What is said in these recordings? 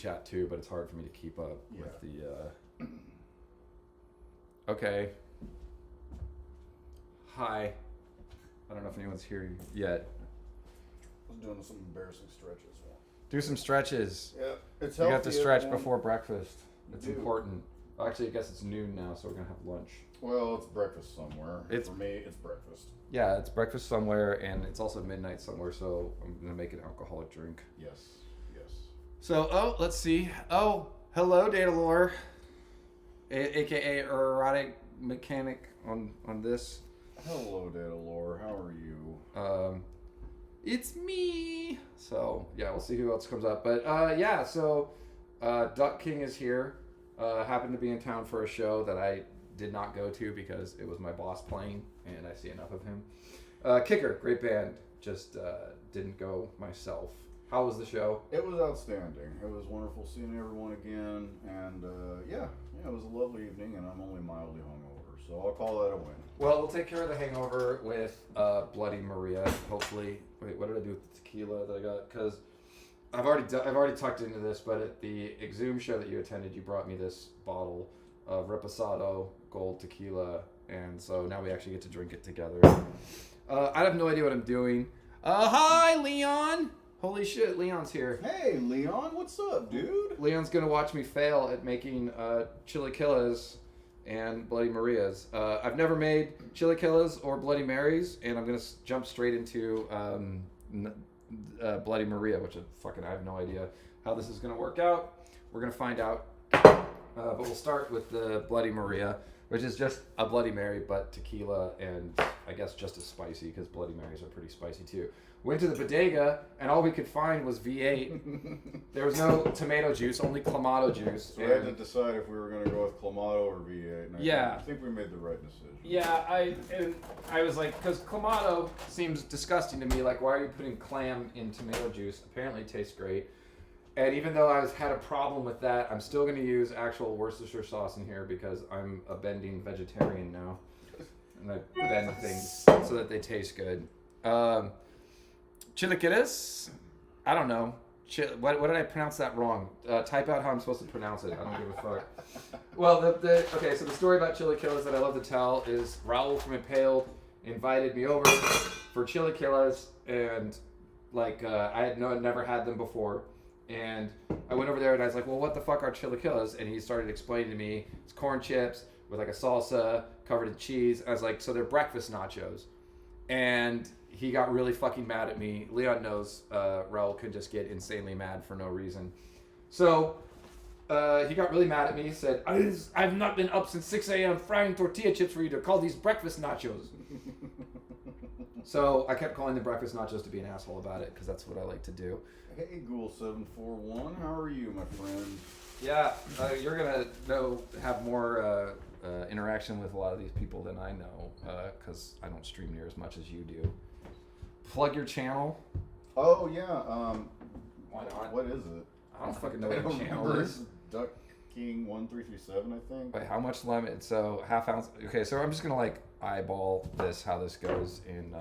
chat too, but it's hard for me to keep up with the. Okay. Hi. I don't know if anyone's here yet. I was doing some embarrassing stretches. Do some stretches. Yeah, it's healthy. You have to stretch everyone. before breakfast. It's important. Actually, I guess it's noon now, so we're gonna have lunch. Well, it's breakfast somewhere. For me, it's breakfast. Yeah, it's breakfast somewhere, and it's also midnight somewhere. So I'm gonna make an alcoholic drink. Yes. So, let's see. Oh, hello, Datalore, aka erotic mechanic on this. Hello, Datalore. How are you? It's me. So yeah, we'll see who else comes up. But so Duck King is here. Happened to be in town for a show that I did not go to because it was my boss playing, and I see enough of him. Kicker, great band. Just didn't go myself. How was the show? It was outstanding. It was wonderful seeing everyone again, and it was a lovely evening. And I'm only mildly hungover, so I'll call that a win. Well, we'll take care of the hangover with Bloody Maria, hopefully. Wait, what did I do with the tequila that I got? Because I've already tucked into this, but at the Exhume show that you attended, you brought me this bottle of Reposado Gold Tequila, and so now we actually get to drink it together. I have no idea what I'm doing. Hi, Leon! Holy shit, Leon's here. Hey, Leon, what's up, dude? Leon's gonna watch me fail at making chilaquiles and Bloody Marias. I've never made chilaquiles or Bloody Marys, and I'm gonna jump straight into Bloody Maria, which I have no idea how this is gonna work out. We're gonna find out, but we'll start with the Bloody Maria, which is just a Bloody Mary, but tequila and I guess just as spicy because Bloody Marys are pretty spicy too. Went to the bodega, and all we could find was V8. There was no tomato juice, only Clamato juice. So we had to decide if we were going to go with Clamato or V8. And I think we made the right decision. Yeah, I was like, because Clamato seems disgusting to me. Like, why are you putting clam in tomato juice? Apparently it tastes great. And even though I had a problem with that, I'm still going to use actual Worcestershire sauce in here because I'm a bending vegetarian now. And I bend things so that they taste good. Chilaquiles? I don't know. What did I pronounce that wrong? Type out how I'm supposed to pronounce it. I don't give a fuck. Well, okay, so the story about chilaquiles that I love to tell is Raul from Impaled invited me over for chilaquiles, and I had never had them before. And I went over there and I was like, well, what the fuck are chilaquiles? And he started explaining to me it's corn chips with like a salsa covered in cheese. And I was like, so they're breakfast nachos. And he got really fucking mad at me. Leon knows Raul could just get insanely mad for no reason. So he got really mad at me. He said, I've not been up since 6 a.m. frying tortilla chips for you to call these breakfast nachos. So I kept calling them breakfast nachos to be an asshole about it because that's what I like to do. Hey, Ghoul741, how are you, my friend? Yeah, you're going to have more interaction with a lot of these people than I know because I don't stream near as much as you do. Plug your channel. Oh, yeah. Why not? What is it? I don't fucking know what your channel is. Duck King 1337, I think. Wait, how much lemon? So half ounce. Okay, so I'm just going to eyeball how this goes in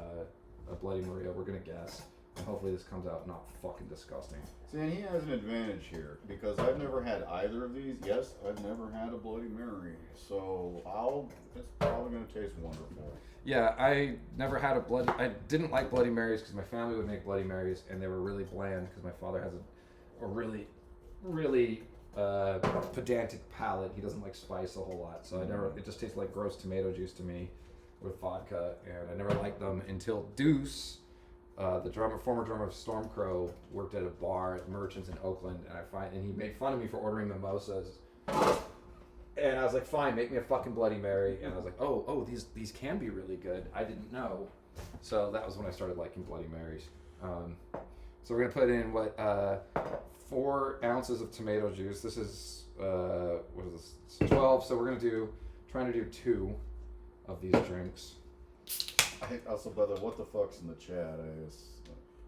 a Bloody Maria. We're going to guess. And hopefully this comes out not fucking disgusting. See, and he has an advantage here because I've never had either of these. Yes, I've never had a Bloody Mary, so it's probably going to taste wonderful. Yeah, I never had I didn't like Bloody Marys because my family would make Bloody Marys and they were really bland because my father has a really, really pedantic palate. He doesn't like spice a whole lot, so it just tasted like gross tomato juice to me with vodka, and I never liked them until Deuce, the former drummer of Stormcrow, worked at a bar at Merchants in Oakland, and he made fun of me for ordering mimosas. And I was like, fine, make me a fucking Bloody Mary. And I was like, oh, these can be really good. I didn't know. So that was when I started liking Bloody Marys. So we're going to put in 4 ounces of tomato juice. This is, what is this? It's 12. So we're trying to do 2 of these drinks. Also, by the way, what the fuck's in the chat?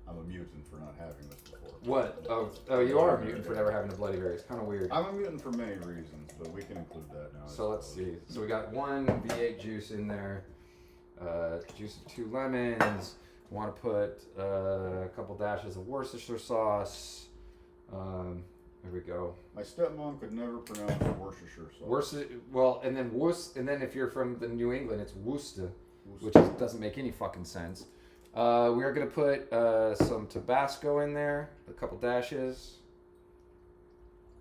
I'm a mutant for not having this before. What? Oh, you are a mutant for never having a Bloody Mary. It's kind of weird. I'm a mutant for many reasons, but we can include that now. So let's see. So we got 1 V8 juice in there, juice of 2 lemons. Want to put a couple dashes of Worcestershire sauce, There we go. My stepmom could never pronounce Worcestershire sauce. And then if you're from the New England, it's Worcester, which doesn't make any fucking sense. We are gonna put some Tabasco in there, a couple dashes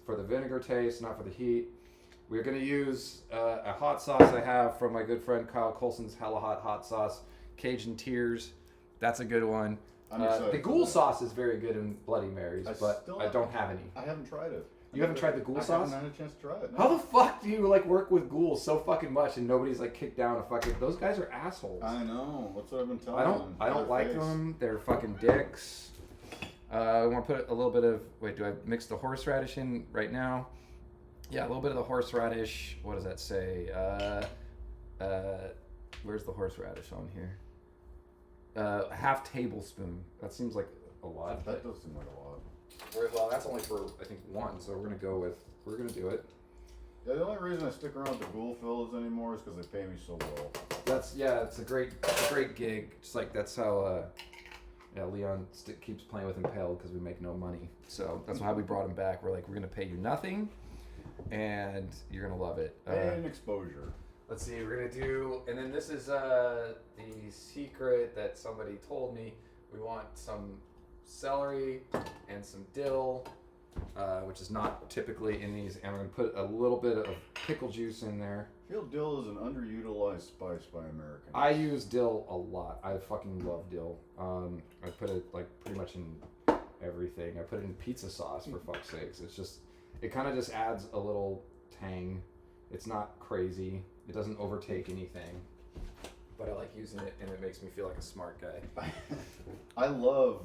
for the vinegar taste, not for the heat. We're gonna use a hot sauce I have from my good friend Kyle Colson's Hella Hot Sauce, Cajun Tears. That's a good one. The ghoul sauce is very good in Bloody Marys, but I don't have any. I haven't tried it. You haven't tried the ghoul sauce? I haven't had a chance to try it. No. How the fuck do you like work with ghouls so fucking much and nobody's like kicked down a fucking? Those guys are assholes. I know. That's what I've been telling them. I don't like them. They're fucking dicks. I want to put a little bit of. Wait, do I mix the horseradish in right now? Yeah, a little bit of the horseradish. What does that say? Where's the horseradish on here? Half tablespoon. That seems like a lot. That does seem like a lot. Well, that's only for I think one, so we're gonna do it. Yeah, the only reason I stick around with the ghoul fellas anymore is because they pay me so well. It's a great gig. Just like that's how Leon keeps playing with Impaled because we make no money. So that's how we brought him back. We're like, we're gonna pay you nothing, and you're gonna love it. And exposure. Let's see, we're gonna do, and then this is the secret that somebody told me. We want some celery and some dill, which is not typically in these, and we're gonna put a little bit of pickle juice in there. I feel dill is an underutilized spice by Americans. I use dill a lot. I fucking love dill. I put it like pretty much in everything. I put it in pizza sauce for fuck's sakes. It kind of just adds a little tang. It's not crazy. It doesn't overtake anything. But I like using it, and it makes me feel like a smart guy. I love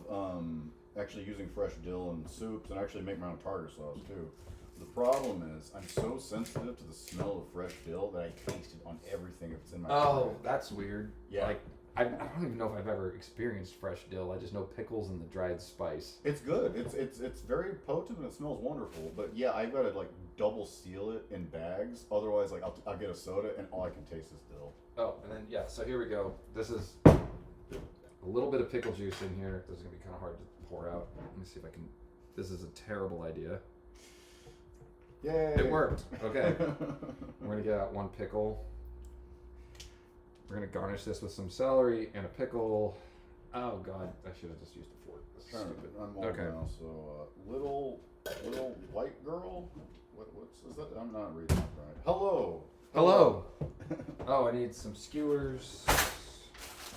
actually using fresh dill in soups, and I actually make my own tartar sauce too. The problem is I'm so sensitive to the smell of fresh dill that I taste it on everything if it's in my Oh, that's weird. Yeah. Like, I don't even know if I've ever experienced fresh dill. I just know pickles and the dried spice. It's good. It's very potent and it smells wonderful. But yeah, I've got to like double seal it in bags. Otherwise, like I'll get a soda and all I can taste is dill. Oh, and then so here we go. This is a little bit of pickle juice in here. This is gonna be kind of hard to pour out. Let me see if I can. This is a terrible idea. Yay! It worked. Okay. We're gonna get out one pickle. We're gonna garnish this with some celery and a pickle. Oh God, I should have just used a fork. This is stupid. I'm old now, so little white girl. What's is that? I'm not reading that right. Hello. Hello. Oh, I need some skewers.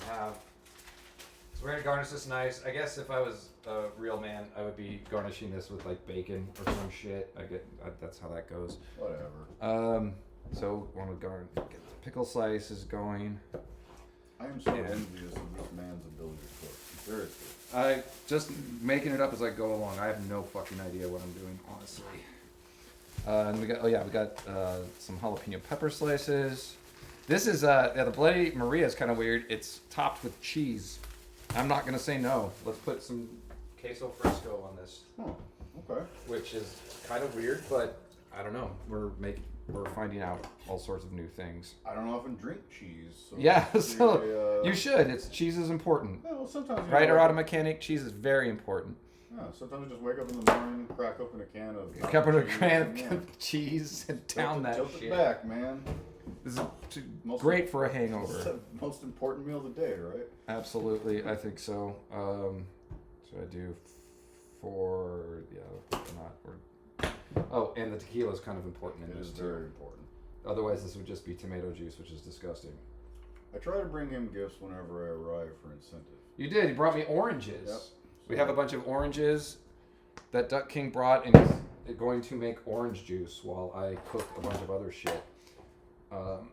So we're gonna garnish this nice. I guess if I was a real man, I would be garnishing this with like bacon or some shit. That's how that goes. Whatever. So want to get the pickle slices going. I am so envious of this man's ability to cook. Seriously. I just making it up as I go along. I have no fucking idea what I'm doing, honestly. And we got some jalapeno pepper slices. This is the Bloody Maria is kind of weird. It's topped with cheese. I'm not gonna say no. Let's put some queso fresco on this. Oh, okay. Which is kind of weird, but I don't know. We're finding out all sorts of new things. I don't often drink cheese. So yeah, so you should. Cheese is important. Yeah, well, sometimes Right or out of mechanic, cheese is very important. Yeah, sometimes you just wake up in the morning, crack open a can of cheese and down that tilt shit. It back, man. This is great for a hangover. It's the most important meal of the day, right? Absolutely, I think so. So I do and the tequila is kind of important in this too. It is very important. Otherwise, this would just be tomato juice, which is disgusting. I try to bring him gifts whenever I arrive for incentive. You did. You brought me oranges. Yep. We have a bunch of oranges that Duck King brought, and he's going to make orange juice while I cook a bunch of other shit. All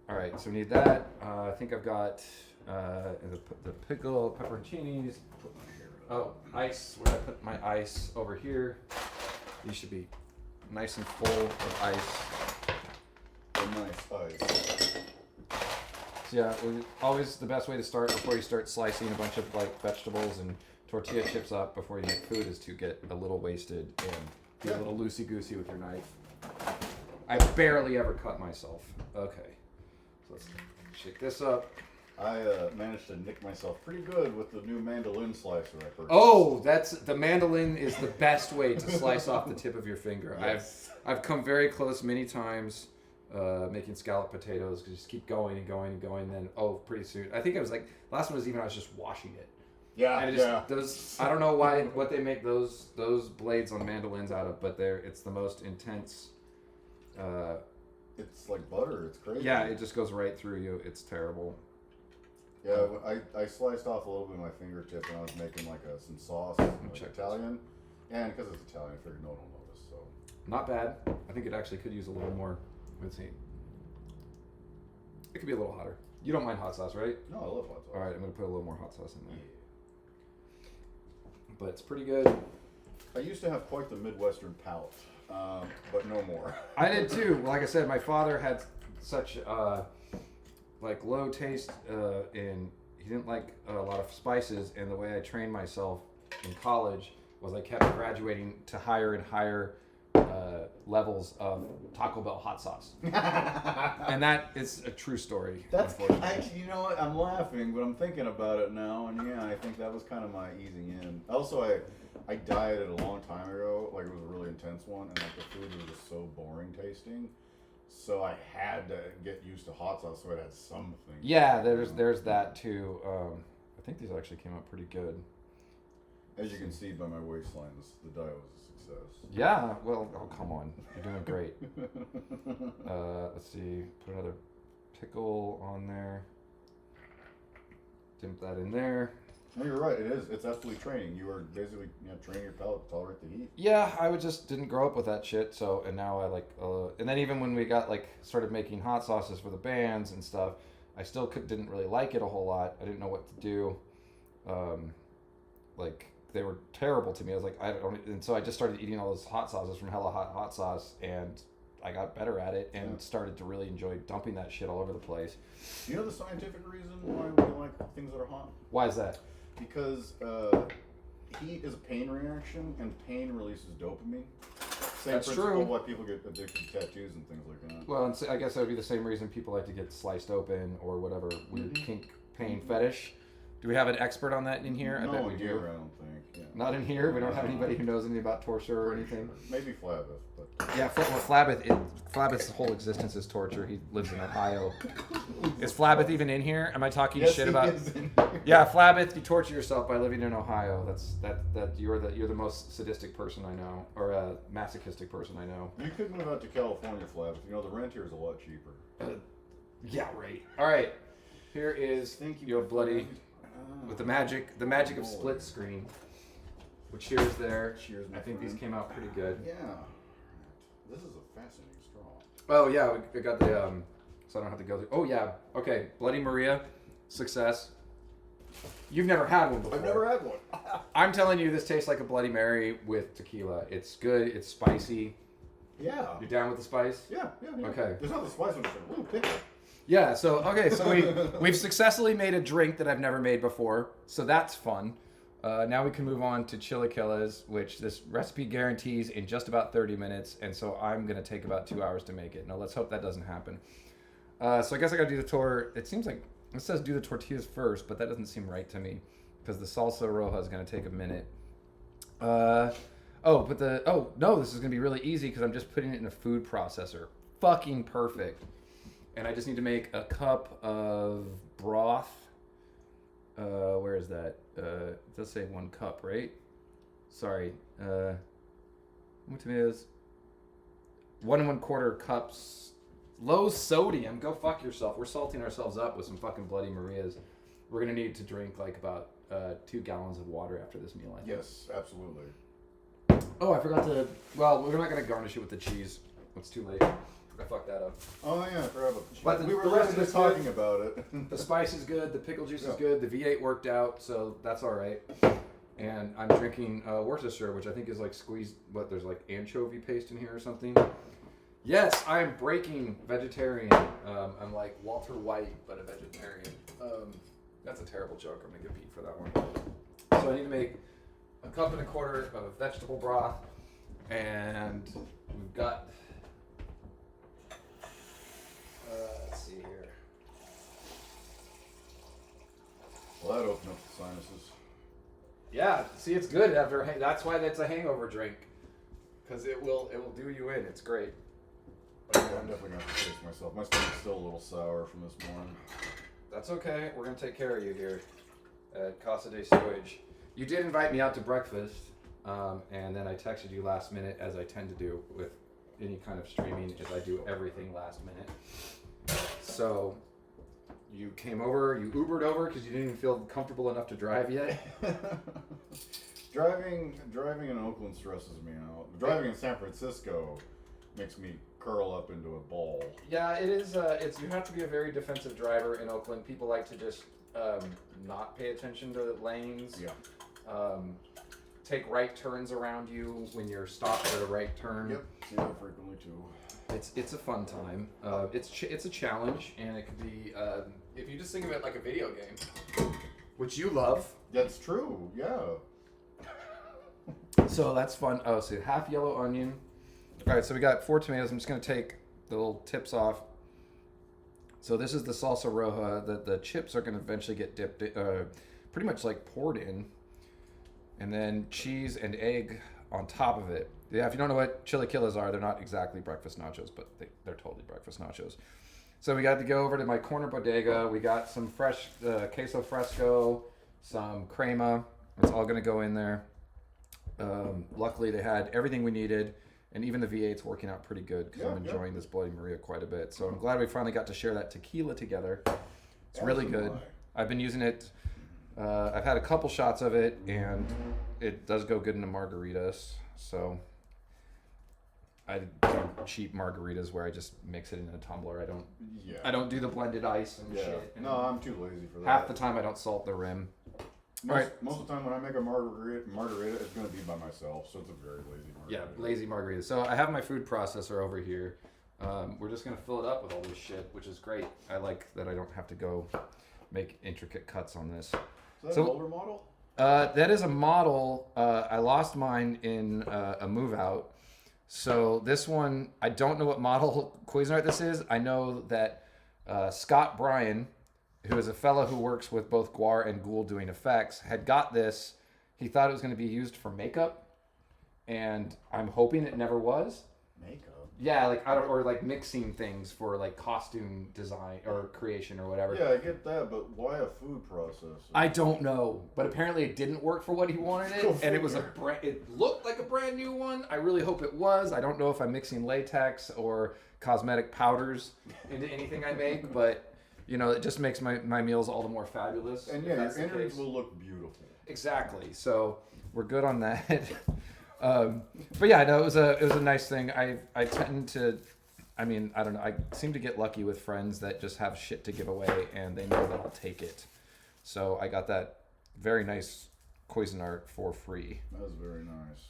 right, so we need that. I think I've got the pickle, pepperoncinis. Oh, ice. Where did I put my ice? Over here. These should be nice and full of ice. A nice ice. So yeah, always the best way to start before you start slicing a bunch of like vegetables and tortilla chips up before you make food is to get a little wasted and be a little loosey-goosey with your knife. I barely ever cut myself. Okay, so let's shake this up. I managed to nick myself pretty good with the new mandolin slicer I purchased. Oh, the mandolin is the best way to slice off the tip of your finger. Yes. I've come very close many times making scalloped potatoes because you just keep going and going and going. And then pretty soon I think it was like last one was even I was just washing it. Yeah, and it just, those I don't know what they make those blades on mandolins out of, but it's the most intense. It's like butter. It's crazy. Yeah, it just goes right through you. It's terrible. Yeah, I sliced off a little bit of my fingertip when I was making some sauce, like Italian. And because it's Italian, I figured no one will notice. So not bad. I think it actually could use a little more. Let's see. It could be a little hotter. You don't mind hot sauce, right? No, I love hot sauce. All right, I'm gonna put a little more hot sauce in there. Yeah. But it's pretty good. I used to have quite the Midwestern palate, but no more. I did too. Like I said, my father had such low taste, and he didn't like a lot of spices. And the way I trained myself in college was I kept graduating to higher and higher levels of Taco Bell hot sauce. And that is a true story. That's actually, you know what? I'm laughing, but I'm thinking about it now, and yeah, I think that was kind of my easing in. Also, I dieted a long time ago, like it was a really intense one, and like the food was just so boring tasting. So I had to get used to hot sauce, so it had something. Yeah, there's that too. I think these actually came out pretty good. As you can see by my waistline, the diet was a success. Yeah, well, come on, you're doing great. Let's see, put another pickle on there. Dump that in there. No, you're right. It is. It's absolutely training. You are basically training your palate to tolerate the heat. Yeah, I just didn't grow up with that shit. So, and now I and then even when we got started making hot sauces for the bands and stuff, I still didn't really like it a whole lot. I didn't know what to do. They were terrible to me. I was like, and so I just started eating all those hot sauces from Hella Hot Sauce, and I got better at it and started to really enjoy dumping that shit all over the place. You know the scientific reason why we like things that are hot? Why is that? Because heat is a pain reaction, and pain releases dopamine. Same That's principle true. Why people get addicted to tattoos and things like that. Well, and so I guess that would be the same reason people like to get sliced open or whatever weird kink pain fetish. Do we have an expert on that in here? I bet we do. Here, I don't think. Yeah. Not in here. We don't have anybody who knows anything about torture or anything. Maybe Flabbeth, but Yeah, Flabbeth's whole existence is torture. He lives in Ohio. Is Flabbeth even in here? Am I talking shit about? He is in here. Yeah, Flabbeth, you torture yourself by living in Ohio. That you're the most sadistic person I know, or a masochistic person I know. You could move out to California, Flabbeth. You know the rent here is a lot cheaper. Yeah, right. All right. Here is your bloody with the magic of split screen. With cheers there. Cheers, my I think friend. these came out pretty good. Yeah. This is a fascinating straw. Oh yeah, we got the so I don't have to go through. Oh yeah, okay. Bloody Maria, success. You've never had one before. I've never had one. I'm telling you, this tastes like a Bloody Mary with tequila. It's good. It's spicy. Yeah. You down with the spice? Yeah. Okay. There's not the spice on it. Ooh, pickle. Yeah. So we've successfully made a drink that I've never made before. So that's fun. Now we can move on to chilaquiles, which this recipe guarantees in just about 30 minutes, and so I'm going to take about 2 hours to make it. Now, let's hope that doesn't happen. So I guess I got to do the It seems like it says do the tortillas first, but that doesn't seem right to me because the salsa roja is going to take a minute. No, this is going to be really easy because I'm just putting it in a food processor. Fucking perfect. And I just need to make a cup of broth. Where is that? It does say 1 cup, right? Sorry. What tomatoes? 1 1/4 cups. Low sodium. Go fuck yourself. We're salting ourselves up with some fucking Bloody Marias. We're gonna need to drink about 2 gallons of water after this meal. I think. Yes, absolutely. Oh, I forgot to. Well, we're not gonna garnish it with the cheese. It's too late. I fucked that up. Oh yeah, I forgot about the cheese. But we were the rest of just it's talking about it. The spice is good. The pickle juice is Yeah. good. The V8 worked out, so that's all right. And I'm drinking Worcestershire, which I think is squeezed. There's anchovy paste in here or something. Yes, I am breaking vegetarian. I'm like Walter White, but a vegetarian. That's a terrible joke. I'm gonna get beat for that one. So I need to make 1 1/4 cups of vegetable broth, and we've got. Let's see here. Well, that opened up the sinuses. Yeah, see, it's good after. That's why that's a hangover drink, because it will do you in. It's great. Oh, yeah, I'm definitely gonna have to taste myself. My stomach's still a little sour from this morning. That's okay. We're gonna take care of you here at Casa de Sewage. You did invite me out to breakfast, and then I texted you last minute, as I tend to do with any kind of streaming, is I do everything last minute. So you came over, you Ubered over because you didn't even feel comfortable enough to drive yet. Driving in Oakland stresses me out. Driving in San Francisco makes me curl up into a ball. Yeah, it is. It's you have to be a very defensive driver in Oakland. People like to just not pay attention to lanes. Yeah. Take right turns around you when you're stopped at a right turn. Yep. See that frequently too. It's a fun time. It's a challenge, and it could be if you just think of it like a video game, which you love. That's true. Yeah. So that's fun. Oh, so half yellow onion. All right, so we got 4 tomatoes. I'm just gonna take the little tips off. So this is the salsa roja. The chips are gonna eventually get dipped, pretty much like poured in, and then cheese and egg on top of it. Yeah, if you don't know what chilaquiles are, they're not exactly breakfast nachos, but they're totally breakfast nachos. So we got to go over to my corner bodega. We got some fresh queso fresco, some crema. It's all going to go in there. Luckily, they had everything we needed, and even the V8's working out pretty good because I'm enjoying this Bloody Maria quite a bit. So I'm glad we finally got to share that tequila together. It's really good. I've been using it. I've had a couple shots of it, and it does go good into margaritas. So I do cheap margaritas where I just mix it in a tumbler. I don't do the blended ice and shit. And no, I'm too lazy for that. Half the time I don't salt the rim. Most of the time when I make a margarita, it's going to be by myself, so it's a very lazy margarita. Yeah, lazy margarita. So I have my food processor over here. We're just going to fill it up with all this shit, which is great. I like that I don't have to go make intricate cuts on this. Is that an older model? That is a model. I lost mine in a move out. So this one, I don't know what model Cuisinart this is. I know that Scott Bryan, who is a fellow who works with both Guar and Ghoul doing effects, had got this. He thought it was going to be used for makeup, and I'm hoping it never was. Makeup? Yeah, or like mixing things for like costume design or creation or whatever. Yeah, I get that, but why a food processor? I don't know, but apparently it didn't work for what he wanted it, and it was it looked like a brand new one. I really hope it was. I don't know if I'm mixing latex or cosmetic powders into anything I make, but you know, it just makes my meals all the more fabulous. And yeah, your innards will look beautiful. Exactly. So we're good on that. But yeah, no, it was a nice thing. I tend to, I mean, I don't know. I seem to get lucky with friends that just have shit to give away, and they know that I'll take it. So I got that very nice Cuisinart for free. That was very nice.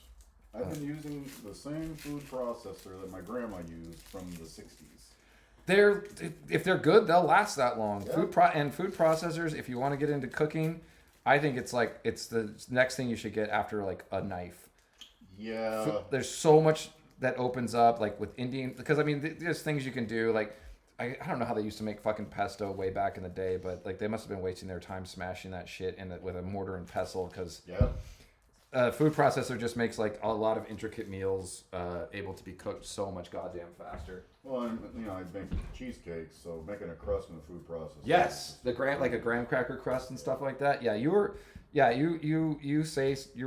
I've been using the same food processor that my grandma used from the 60s. If they're good, they'll last that long. Yeah. Food processors, if you want to get into cooking, I think it's the next thing you should get after like a knife. Yeah. There's so much that opens up, like with Indian, because I mean, there's things you can do. Like, I don't know how they used to make fucking pesto way back in the day, but like they must have been wasting their time smashing that shit with a mortar and pestle, because food processor just makes like a lot of intricate meals able to be cooked so much goddamn faster. Well, and, you know, I make cheesecakes, so making a crust in the food processor. Yes, like a graham cracker crust and stuff like that. Yeah, you were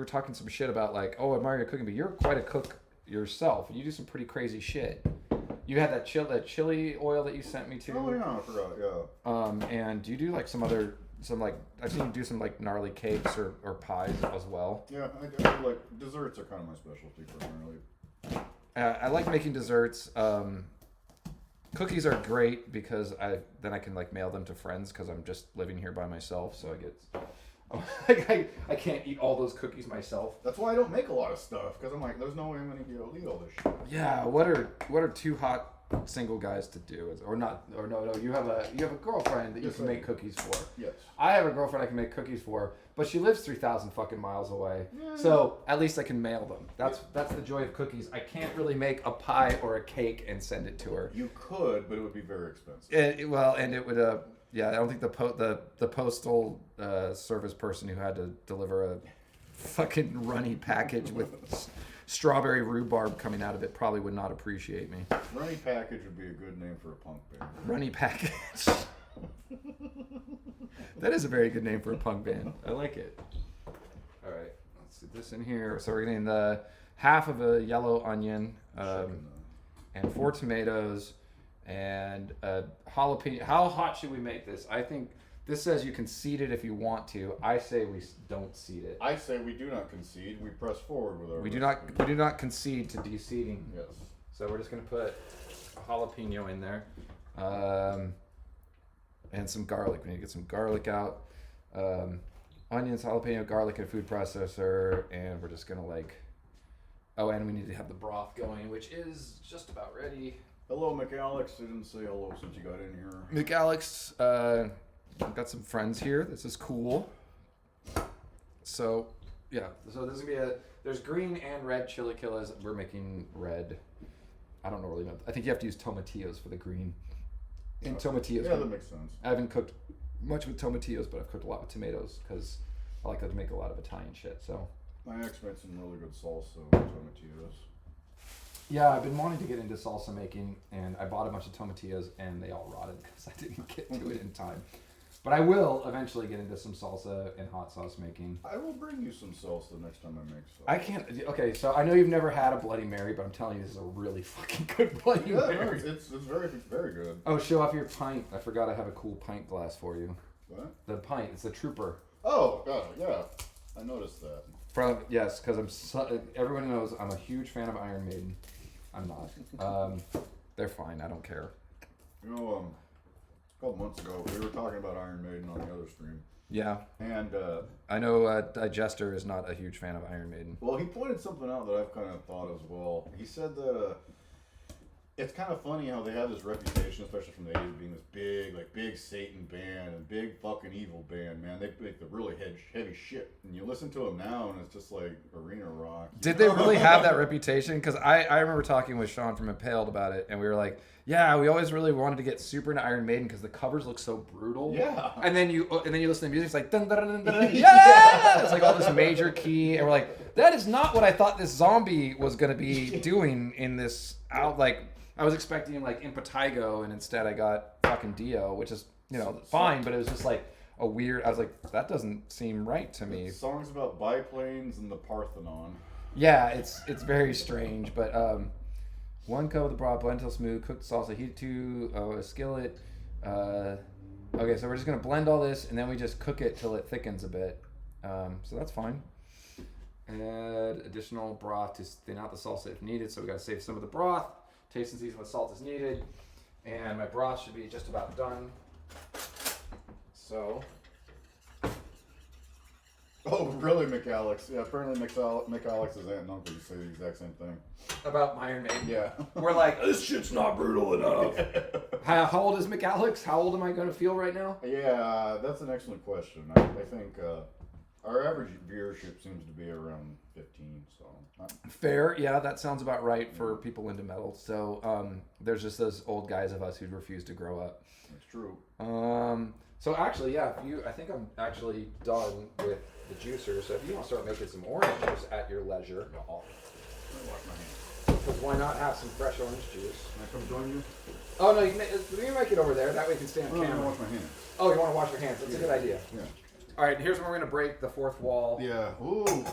talking some shit about like, oh, I admire your cooking, but you're quite a cook yourself. You do some pretty crazy shit. You had that chili oil that you sent me to. Oh yeah, I forgot. Yeah. And you do like I've seen you do some like gnarly cakes or pies as well. Yeah, I like desserts are kind of my specialty primarily. I like making desserts. Cookies are great because then I can like mail them to friends because I'm just living here by myself, so I can't eat all those cookies myself. That's why I don't make a lot of stuff, because I'm like, there's no way I'm gonna be able to eat all this shit. Yeah, what are 2 hot single guys to do, or not, or no, you have a girlfriend that you Yes, can I make do. cookies for. Yes. I have a girlfriend I can make cookies for, but she lives 3,000 fucking miles away. Yeah. So at least I can mail them. That's the joy of cookies. I can't really make a pie or a cake and send it to her. You could, but it would be very expensive. And it would yeah, I don't think the postal service person who had to deliver a fucking runny package with strawberry rhubarb coming out of it probably would not appreciate me. Runny Package would be a good name for a punk band. Runny package. That is a very good name for a punk band. I like it. All right, let's do this in here. So we're getting the half of a yellow onion and 4 tomatoes and a jalapeno. How hot should we make this? I think this says you can seed it if you want to. I say we don't seed it. I say we do not concede. We press forward with our. We do not concede to deseeding. Yes. So we're just gonna put a jalapeno in there, and some garlic. We need to get some garlic out. Onions, jalapeno, garlic, and a food processor, and we're just gonna oh, and we need to have the broth going, which is just about ready. Hello, McAlex. Didn't say hello since you got in here. McAlex, I've got some friends here. This is cool. So, yeah. So there's gonna be there's green and red chilaquiles. We're making red. I don't really know. I think you have to use tomatillos for the green. And tomatillos. Yeah, that makes sense. I haven't cooked much with tomatillos, but I've cooked a lot with tomatoes because I like to make a lot of Italian shit. So. My ex made some really good salsa with tomatillos. Yeah, I've been wanting to get into salsa making, and I bought a bunch of tomatillos, and they all rotted because I didn't get to it in time. But I will eventually get into some salsa and hot sauce making. I will bring you some salsa next time I make salsa. I can't. Okay, so I know you've never had a Bloody Mary, but I'm telling you, this is a really fucking good Bloody Yeah, Mary. no, it's very, very good. Oh, show off your pint. I forgot I have a cool pint glass for you. What? The pint. It's a Trooper. Oh, God, yeah. I noticed that. Yes, because everyone knows I'm a huge fan of Iron Maiden. I'm not. They're fine. I don't care. You know, a couple months ago, we were talking about Iron Maiden on the other stream. Yeah. And, I know Digester is not a huge fan of Iron Maiden. well, he pointed something out that I've kind of thought as well. He said that, it's kind of funny how they have this reputation, especially from the 80s, being this big Satan band and big fucking evil band, man. They make the really heavy shit. And you listen to them now, and it's just like arena rock. Did they really have that reputation? Because I remember talking with Sean from Impaled about it, and we were like, yeah, we always really wanted to get super into Iron Maiden because the covers look so brutal. Yeah. And then you listen to the music, it's like, dun, dun, dun, dun, dun, yeah! It's like all this major key, and we're like, that is not what I thought this zombie was going to be doing in this out, like... I was expecting like Impetigo, and instead I got fucking Dio, which is, fine, but it was just like a weird, I was like, that doesn't seem right to me. Songs about biplanes and the Parthenon. Yeah, it's very strange, but 1 cup of the broth, blend until smooth, cooked salsa, heat to a skillet. Okay, so we're just going to blend all this, and then we just cook it till it thickens a bit. So that's fine. Add additional broth to thin out the salsa if needed, so we got to save some of the broth. Taste and season with salt is needed, and my broth should be just about done. So, Oh, really, McAlex? Yeah, apparently McAlex's aunt and uncle used to say the exact same thing. about Iron Maiden, Yeah. we're like, this shit's not brutal enough. How old is McAlex? How old am I going to feel right now? Yeah, that's an excellent question. I think our average viewership seems to be around 15, so... Fair, yeah, that sounds about right for people into metal. So there's just those old guys of us who refuse to grow up. That's true. So actually, yeah, I think I'm actually done with the juicer. So if you want to start making some orange juice at your leisure, Let me wash my hands. because why not have some fresh orange juice? Can I come join you? Oh no, you make it over there. That way you can stay on Oh, I want camera. to wash my hands. Oh, you want to wash your hands? That's a good idea. Yeah. All right, here's where we're gonna break the fourth wall. Yeah. Ooh.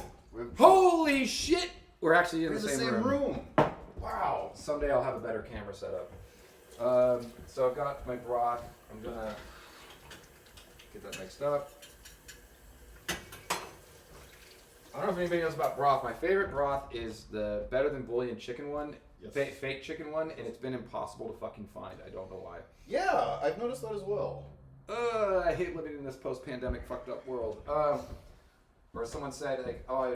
Holy shit! We're actually in We're the in the same same room. Wow. Someday I'll have a better camera setup. So I've got my broth. I'm gonna get that mixed up. I don't know if anybody knows about broth. My favorite broth is the Better Than Bouillon chicken one, Yes. fake chicken one, and it's been impossible to fucking find. I don't know why. Yeah, I've noticed that as well. I hate living in this post-pandemic fucked up world. Or someone said like, oh,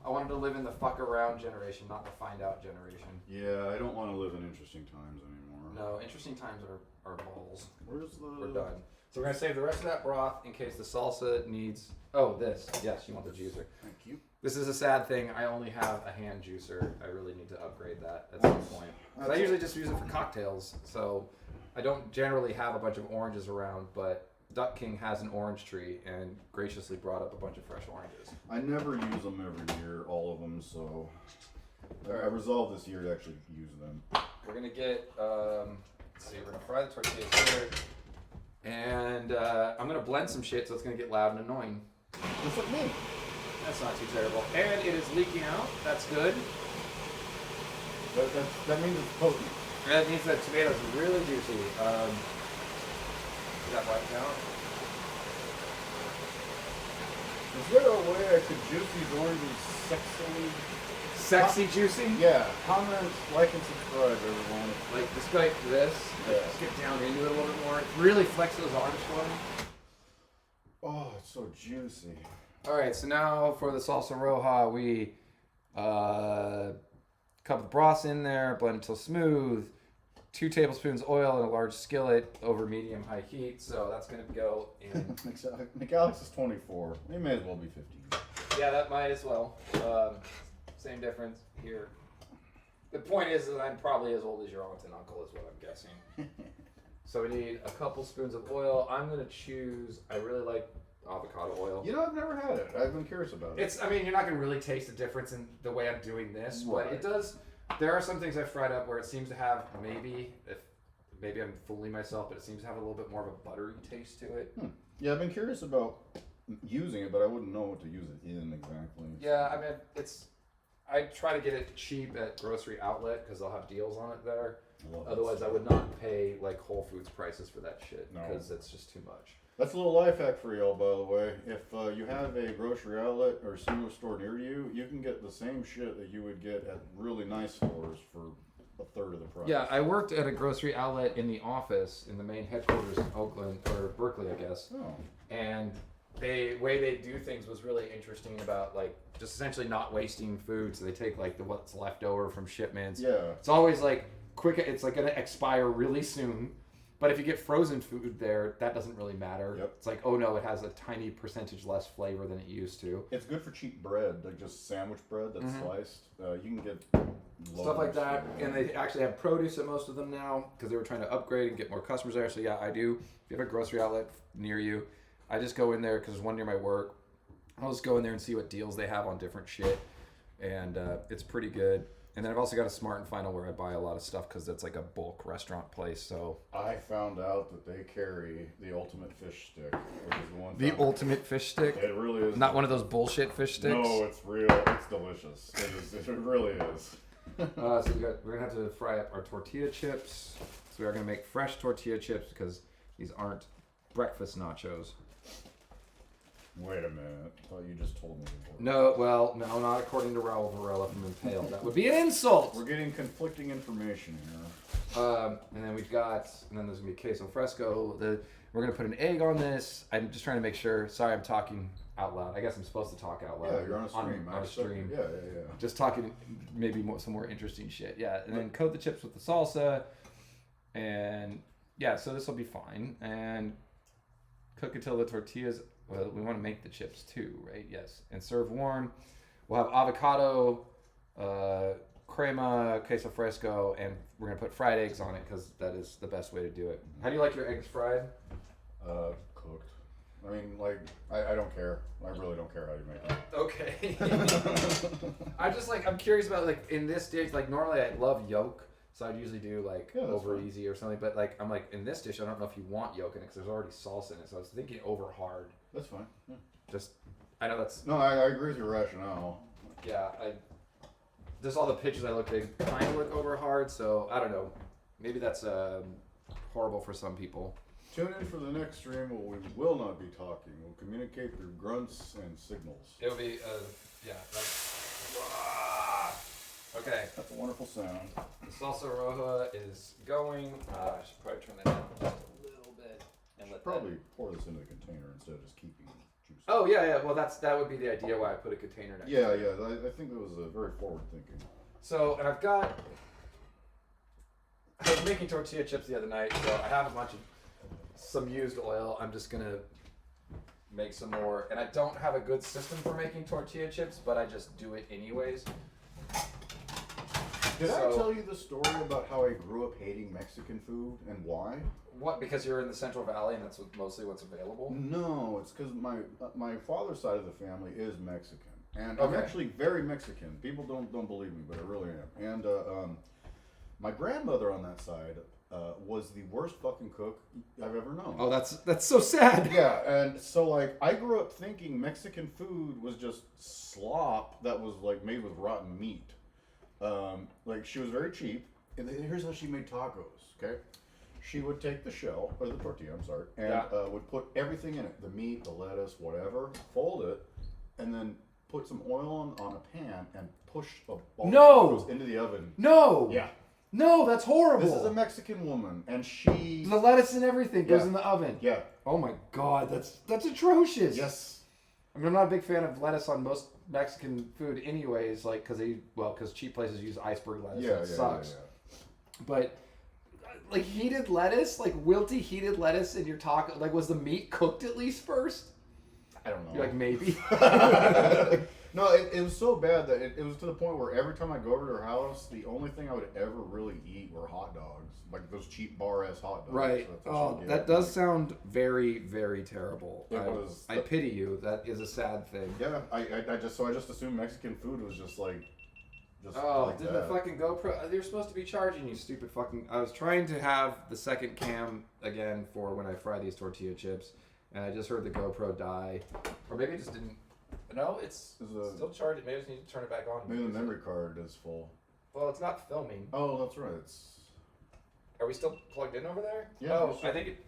I wanted to live in the fuck around generation, not the find out generation. Yeah, I don't want to live in interesting times anymore. No, interesting times are balls. Where's the? We're done. So we're gonna save the rest of that broth in case the salsa needs. Oh, this. Yes, you want the juicer. Thank you. This is a sad thing. I only have a hand juicer. I really need to upgrade that at some point. 'Cause I usually just use it for cocktails, so I don't generally have a bunch of oranges around, but Duck King has an orange tree and graciously brought up a bunch of fresh oranges. I never use them every year, all of them, so I resolved this year to actually use them. We're gonna get, let's see, we're gonna fry the tortillas here, and I'm gonna blend some shit so it's gonna get loud and annoying. Just like me. That's not too terrible. And it is leaking out. That's good. That means it's potent. That means that tomatoes are really juicy. Is that wiped out? Is there a way I could juice these oranges sexily? Sexy juicy? Yeah. Comment, like, and subscribe, everyone. Like, just like this. Yeah. Just get down into it a little bit more. Really flex those arms for me. Oh, it's so juicy. Alright, so now for the salsa roja, we cup of broth in there, blend until smooth. 2 tablespoons oil in a large skillet over medium-high heat. So that's going to go in. McAlex is 24. He may as well be 15. Yeah, that might as well. Same difference here. The point is that I'm probably as old as your aunt and uncle is what I'm guessing. So we need a couple spoons of oil. I'm going to choose, I really like avocado oil. You know, I've never had it. I've been curious about it. I mean, you're not going to really taste the difference in the way I'm doing this, Right. but it does. There are some things I've fried up where it seems to have maybe I'm fooling myself, but it seems to have a little bit more of a buttery taste to it. Yeah, I've been curious about using it, but I wouldn't know what to use it in exactly. Yeah, I mean, I try to get it cheap at grocery outlet because they'll have deals on it there. Otherwise, I would not pay like Whole Foods prices for that shit because it's just too much. That's a little life hack for y'all, by the way. If you have a grocery outlet or single store near you, you can get the same shit that you would get at really nice stores for a third of the price. Yeah, I worked at a grocery outlet in the office in the main headquarters in Oakland, or Berkeley, I guess. Oh. And the way they do things was really interesting about like just essentially not wasting food. So they take like what's left over from shipments. Yeah. It's always like quick. It's like gonna expire really soon. But if you get frozen food there, that doesn't really matter. Yep. It's like, oh no, it has a tiny percentage less flavor than it used to. It's good for cheap bread, like just sandwich bread that's sliced. You can get Stuff like that. And they actually have produce at most of them now because they were trying to upgrade and get more customers there. So yeah, I do. If you have a grocery outlet near you, I just go in there because there's one near my work. I'll just go in there and see what deals they have on different shit. And it's pretty good. And then I've also got a Smart and Final where I buy a lot of stuff because it's like a bulk restaurant place. So I found out that they carry the ultimate fish stick, which is the one. the ultimate fish stick. It really is. Not one of those bullshit fish sticks. No, it's real. It's delicious. It really is. So we're gonna have to fry up our tortilla chips. So we are gonna make fresh tortilla chips because these aren't breakfast nachos. Wait a minute. I thought you just told me before. No, not according to Raul Varela from Impale. That would be an insult. We're getting conflicting information here. And then there's gonna be queso fresco. We're gonna put an egg on this. I'm just trying to make sure. Sorry, I'm talking out loud. I guess I'm supposed to talk out loud. Yeah, you're on a stream. On a stream. Yeah. Just talking maybe some more interesting shit. Yeah, and then coat the chips with the salsa. And yeah, so this will be fine. And cook until the tortillas. Well, we want to make the chips too, right? Yes. And serve warm. We'll have avocado, crema, queso fresco, and we're going to put fried eggs on it because that is the best way to do it. How do you like your eggs fried? Cooked. I mean, like, I don't care. I really don't care how you make them. Okay. I'm curious about, like, in this dish, like, normally I love yolk. So I'd usually do like over fine. Easy or something, but like I'm like in this dish I don't know if you want yolk in it because there's already salsa in it. So I was thinking over hard. That's fine. Yeah. I know that's. No, I agree with your rationale. Yeah, just all the pictures I looked at kind of look over hard. So I don't know. Maybe that's horrible for some people. Tune in for the next stream where we will not be talking. We'll communicate through grunts and signals. It'll be okay. That's a wonderful sound. The salsa roja is going. I should probably turn that down just a little bit. And let probably pour this into the container instead of just keeping juice. Oh yeah. Well, that would be the idea why I put a container next. Yeah, yeah. I think it was very forward thinking. So, and I was making tortilla chips the other night, so I have some used oil. I'm just gonna make some more, and I don't have a good system for making tortilla chips, but I just do it anyways. Did I tell you the story about how I grew up hating Mexican food and why? What? Because you're in the Central Valley and that's mostly what's available? No, it's because my father's side of the family is Mexican, and Okay. I'm actually very Mexican. People don't believe me, but I really am. And my grandmother on that side was the worst fucking cook I've ever known. Oh, that's so sad. Yeah, and so like I grew up thinking Mexican food was just slop that was like made with rotten meat. Like she was very cheap, and here's how she made tacos. Okay, she would take the shell or the tortilla, I'm sorry, and would put everything in it: the meat, the lettuce, whatever. Fold it, and then put some oil on a pan and push a ball of tacos into the oven. No. Yeah. No, that's horrible. This is a Mexican woman, and she the lettuce and everything goes in the oven. Yeah. Oh my god, that's atrocious. Yes. I mean, I'm not a big fan of lettuce on most Mexican food, anyways. Like, because cheap places use iceberg lettuce. Yeah, and it yeah, sucks. yeah. But like heated lettuce, like wilty heated lettuce in your taco, like was the meat cooked at least first? I don't know. You're like maybe. No, it was so bad that it was to the point where every time I go over to her house, the only thing I would ever really eat were hot dogs, like those cheap bar ass hot dogs. Right. Oh, that does sound very, very terrible. I pity you. That is a sad thing. Yeah, I just assumed Mexican food was just like. Did the fucking GoPro? They're supposed to be charging you, stupid fucking. I was trying to have the second cam again for when I fry these tortilla chips, and I just heard the GoPro die, or maybe it just didn't. No, it's still charging. Maybe I just need to turn it back on. Maybe the memory card is full. Well, it's not filming. Oh, that's right. Are we still plugged in over there? Yeah. Oh, I think it.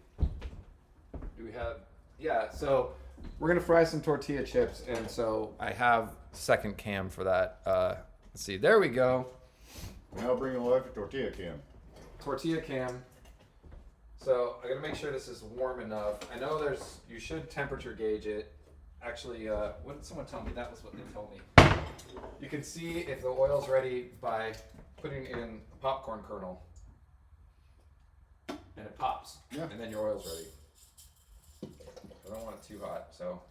Do we have? Yeah. So we're gonna fry some tortilla chips, and so I have second cam for that. Let's see. There we go. Now bring alive your tortilla cam. Tortilla cam. So I gotta make sure this is warm enough. I know you should temperature gauge it. Actually, what did someone tell me? That was what they told me. You can see if the oil's ready by putting in a popcorn kernel. And it pops. Yeah. And then your oil's ready. I don't want it too hot, so.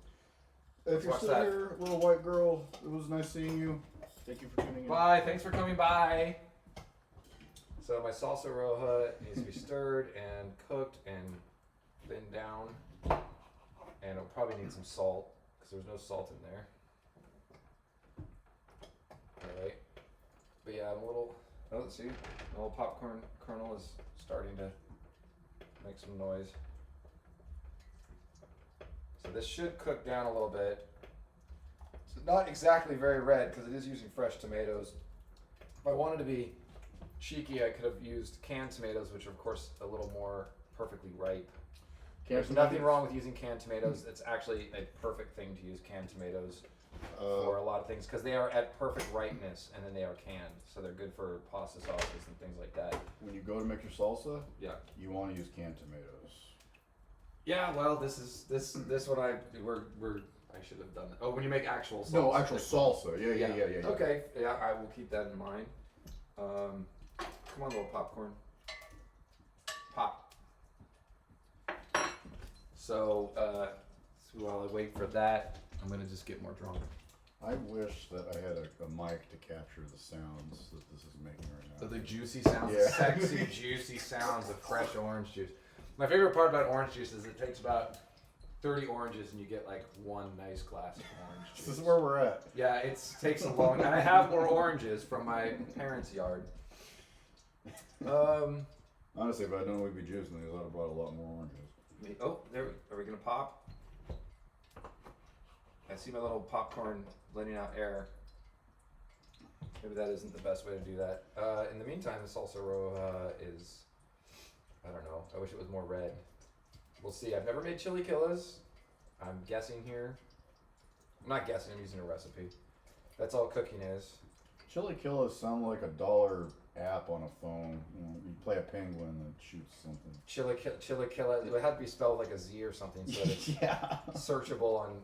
If you're still here, little white girl, it was nice seeing you. Thank you for tuning in. Bye. Thanks for coming by. So my salsa roja needs to be stirred and cooked and thinned down. And it'll probably need some salt because there's no salt in there. Alright. But yeah, let's see. The little popcorn kernel is starting to make some noise. So this should cook down a little bit. It's not exactly very red because it is using fresh tomatoes. If I wanted to be cheeky, I could have used canned tomatoes, which are of course a little more perfectly ripe. There's nothing wrong with using canned tomatoes. It's actually a perfect thing to use canned tomatoes for a lot of things because they are at perfect ripeness and then they are canned. So they're good for pasta sauces and things like that. When you go to make your salsa, yeah, you want to use canned tomatoes. Yeah, well, this what I should have done that. Oh, when you make actual salsa. No, actual salsa. Yeah. Okay, yeah, I will keep that in mind. Come on, little popcorn. Pop. So while I wait for that, I'm gonna just get more drunk. I wish that I had a mic to capture the sounds that this is making right now. So the juicy sounds, the sexy, juicy sounds of fresh orange juice. My favorite part about orange juice is it takes about 30 oranges and you get like one nice glass of orange juice. This is where we're at. Yeah, it takes a long. And I have more oranges from my parents' yard. Honestly, if I'd known we'd be juicing these, I'd have brought a lot more oranges. Oh, are we gonna pop? I see my little popcorn letting out air. Maybe that isn't the best way to do that. In the meantime, the salsa roja is, I don't know. I wish it was more red. We'll see. I've never made chilaquiles. I'm guessing here. I'm not guessing. I'm using a recipe. That's all cooking is. Chilaquiles sound like a $1 app on a phone. You play a penguin that shoots something. Chilaquila. It would have to be spelled like a Z or something so that it's searchable on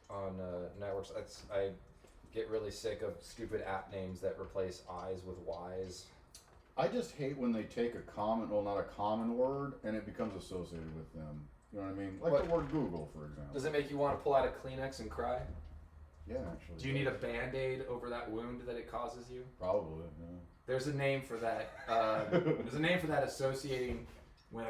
on networks. I get really sick of stupid app names that replace I's with Y's. I just hate when they take a common, well, not a common word, and it becomes associated with them. You know what I mean? Like the word Google, for example. Does it make you want to pull out a Kleenex and cry? Yeah, actually. Do you need a Band-Aid over that wound that it causes you? Probably, yeah. There's a name for that. There's a name for that associating when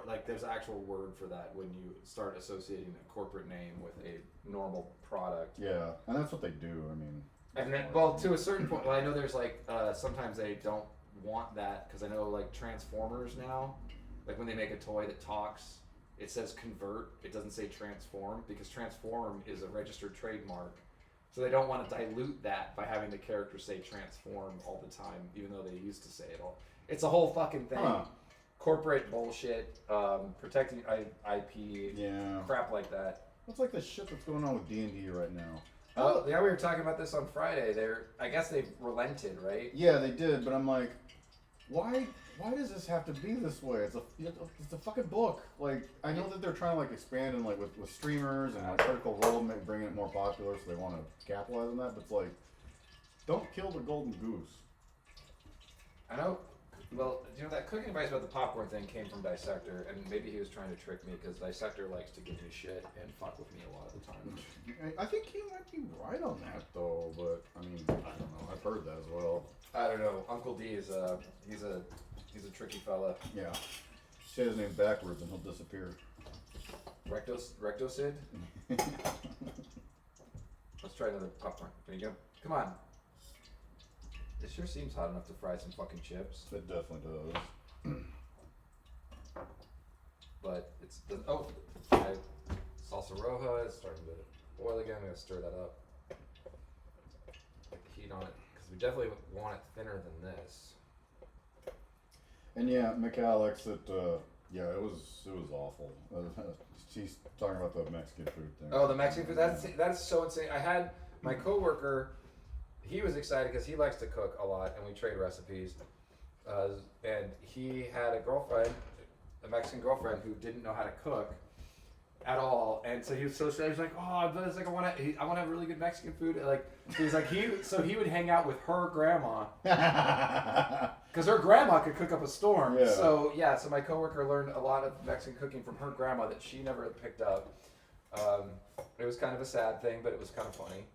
like there's an actual word for that when you start associating a corporate name with a normal product. Yeah, and that's what they do. I mean. And then, well, to a certain point, well, I know there's like sometimes they don't want that because I know like Transformers now, like when they make a toy that talks, it says convert. It doesn't say transform because transform is a registered trademark. So they don't want to dilute that by having the character say transform all the time, even though they used to say it all. It's a whole fucking thing. Huh. Corporate bullshit, protecting IP, Yeah. crap like that. What's like the shit that's going on with D&D right now? Oh, yeah, we were talking about this on Friday. I guess they've relented, right? Yeah, they did, but I'm like, why does this have to be this way? It's a fucking book. Like, I know that they're trying to like expand and like with streamers and like Critical Role, bringing it more popular, so they want to capitalize on that. But it's like, don't kill the golden goose. I know. Well, you know that cooking advice about the popcorn thing came from Dissector, and maybe he was trying to trick me because Dissector likes to give me shit and fuck with me a lot of the time. I think he might be right on that though, but I mean, I don't know. I've heard that as well. I don't know. Uncle D is he's a tricky fella. Yeah. Say his name backwards and he'll disappear. Rectosid? Let's try another popcorn. There you go. Come on. This sure seems hot enough to fry some fucking chips. It definitely does. But it's salsa roja is starting to boil again. I'm gonna stir that up. Get the heat on it because we definitely want it thinner than this. And yeah, McAlex, it was awful. She's talking about the Mexican food thing. Oh, the Mexican food. That's so insane. I had my coworker. He was excited because he likes to cook a lot, and we trade recipes. And he had a Mexican girlfriend, who didn't know how to cook at all. And so he was so sad. He was like, "Oh, but it's like I want to have really good Mexican food." Like he was like he would hang out with her grandma because her grandma could cook up a storm. Yeah. So my coworker learned a lot of Mexican cooking from her grandma that she never had picked up. It was kind of a sad thing, but it was kind of funny.